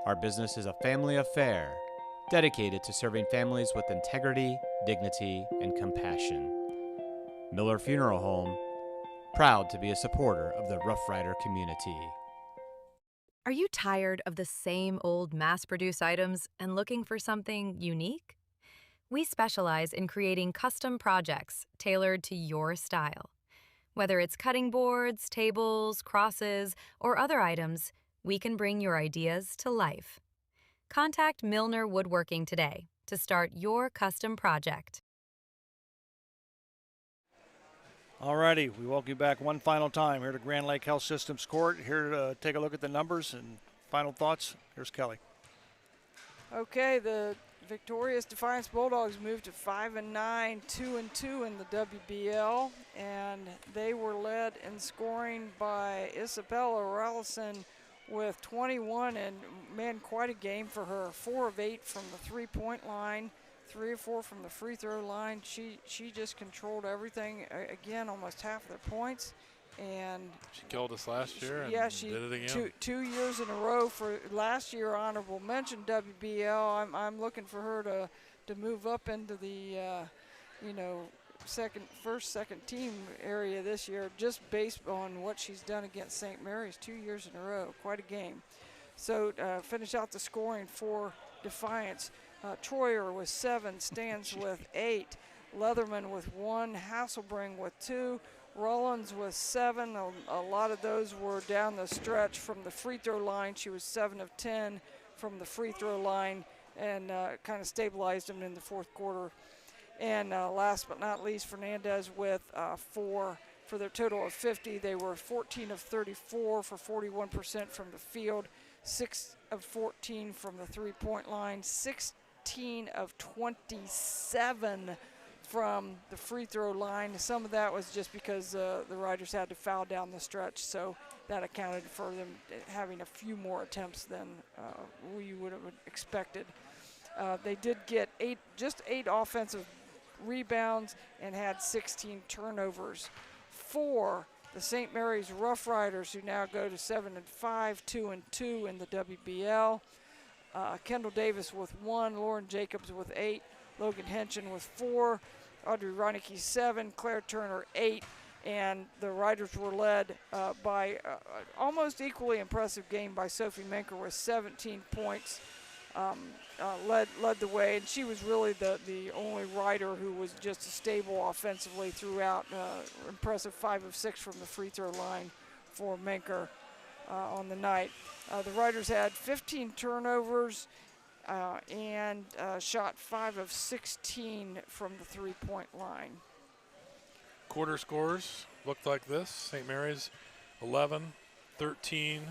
Speaker 11: Our business is a family affair, dedicated to serving families with integrity, dignity, and compassion. Miller Funeral Home, proud to be a supporter of the Rough Rider community.
Speaker 12: Are you tired of the same old mass-produced items and looking for something unique? We specialize in creating custom projects tailored to your style. Whether it's cutting boards, tables, crosses, or other items, we can bring your ideas to life. Contact Milner Woodworking today to start your custom project.
Speaker 6: Alrighty, we welcome you back one final time here to Grand Lake Health Systems Court. Here to take a look at the numbers and final thoughts. Here's Kelly.
Speaker 9: Okay, the victorious Defiance Bulldogs moved to 5-9, 2-2 in the WBL, and they were led in scoring by Isabella Orellison with 21, and man, quite a game for her. 4 of 8 from the three-point line, 3 or 4 from the free throw line. She just controlled everything. Again, almost half of their points. And
Speaker 8: she killed us last year.
Speaker 9: Yeah,
Speaker 8: and
Speaker 9: she
Speaker 8: did it again.
Speaker 9: Two years in a row for last year. Honorable mention WBL. I'm looking for her to move up into the second team area this year, just based on what she's done against St. Mary's 2 years in a row. Quite a game. So finish out the scoring for Defiance. Troyer with 7, Stans with 8, Leatherman with 1, Hasselbring with 2, Rollins with 7. A lot of those were down the stretch from the free throw line. She was 7 of 10 from the free throw line, and kind of stabilized them in the fourth quarter. And last but not least, Fernandez with 4 for their total of 50. They were 14 of 34 for 41% from the field, 6 of 14 from the three-point line, 16 of 27 from the free throw line. Some of that was just because the Riders had to foul down the stretch, so that accounted for them having a few more attempts than we would have expected. They did get just 8 offensive rebounds and had 16 turnovers. For the St. Mary's Rough Riders, who now go to 7-5, 2-2 in the WBL. Kendall Davis with 1, Lauren Jacobs with 8, Logan Henson with 4, Audrey Reinecke 7, Claire Turner 8, and the Riders were led by almost equally impressive game by Sophie Menker with 17 points. Led the way, and she was really the only rider who was just stable offensively throughout. Impressive 5 of 6 from the free throw line for Menker on the night. The Riders had 15 turnovers and shot 5 of 16 from the three-point line.
Speaker 8: Quarter scores looked like this. St. Mary's 11, 13,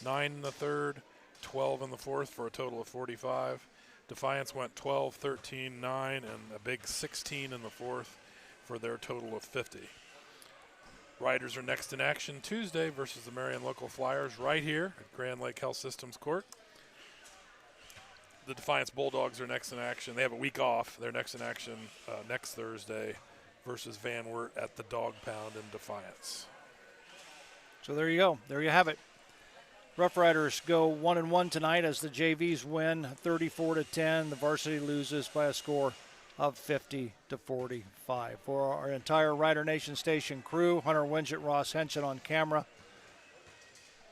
Speaker 8: 9 in the third, 12 in the fourth for a total of 45. Defiance went 12, 13, 9, and a big 16 in the fourth for their total of 50. Riders are next in action Tuesday versus the Marion Local Flyers right here at Grand Lake Health Systems Court. The Defiance Bulldogs are next in action. They have a week off. They're next in action next Thursday versus Van Wert at the Dog Pound in Defiance.
Speaker 6: So there you go. There you have it. Rough Riders go 1-1 tonight as the JVs win 34-10. The varsity loses by a score of 50-45. For our entire Rider Nation Station crew, Hunter Winget, Ross Henson on camera,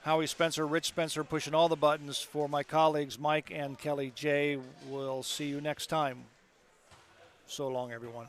Speaker 6: Howie Spencer, Rich Spencer pushing all the buttons. For my colleagues Mike and Kelly J, we'll see you next time. So long, everyone.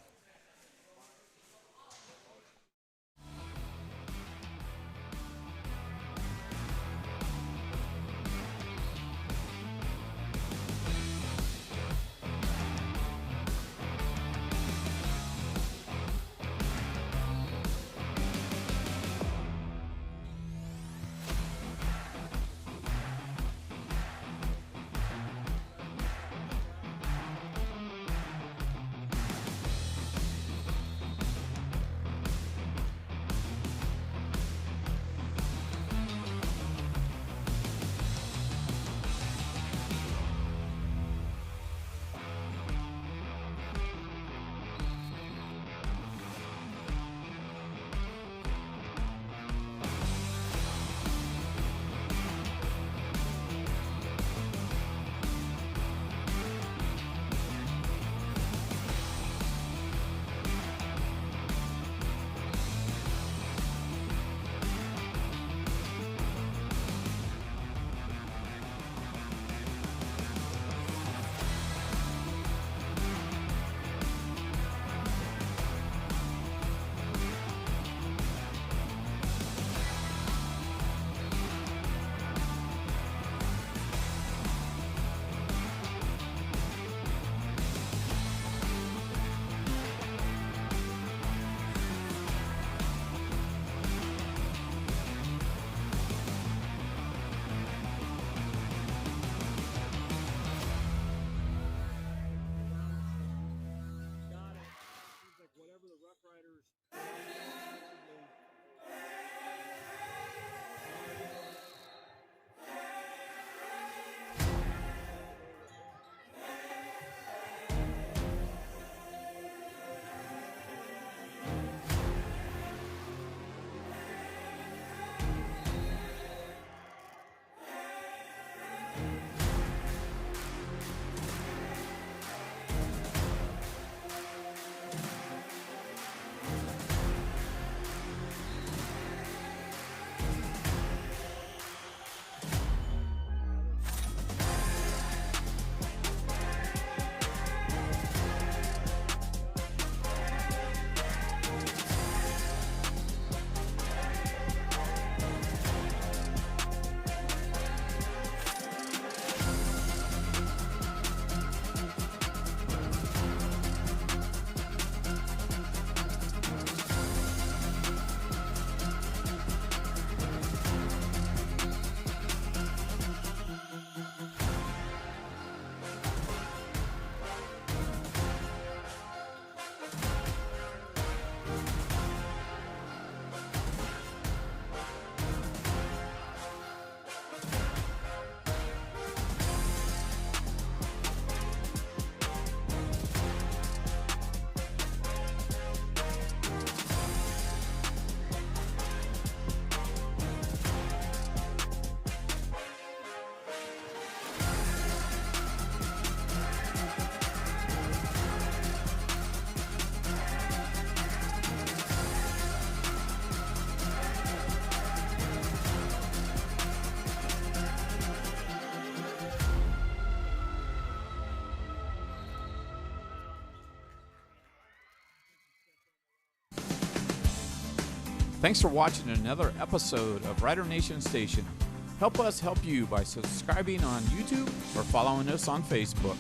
Speaker 1: Thanks for watching another episode of Rider Nation Station. Help us help you by subscribing on YouTube or following us on Facebook.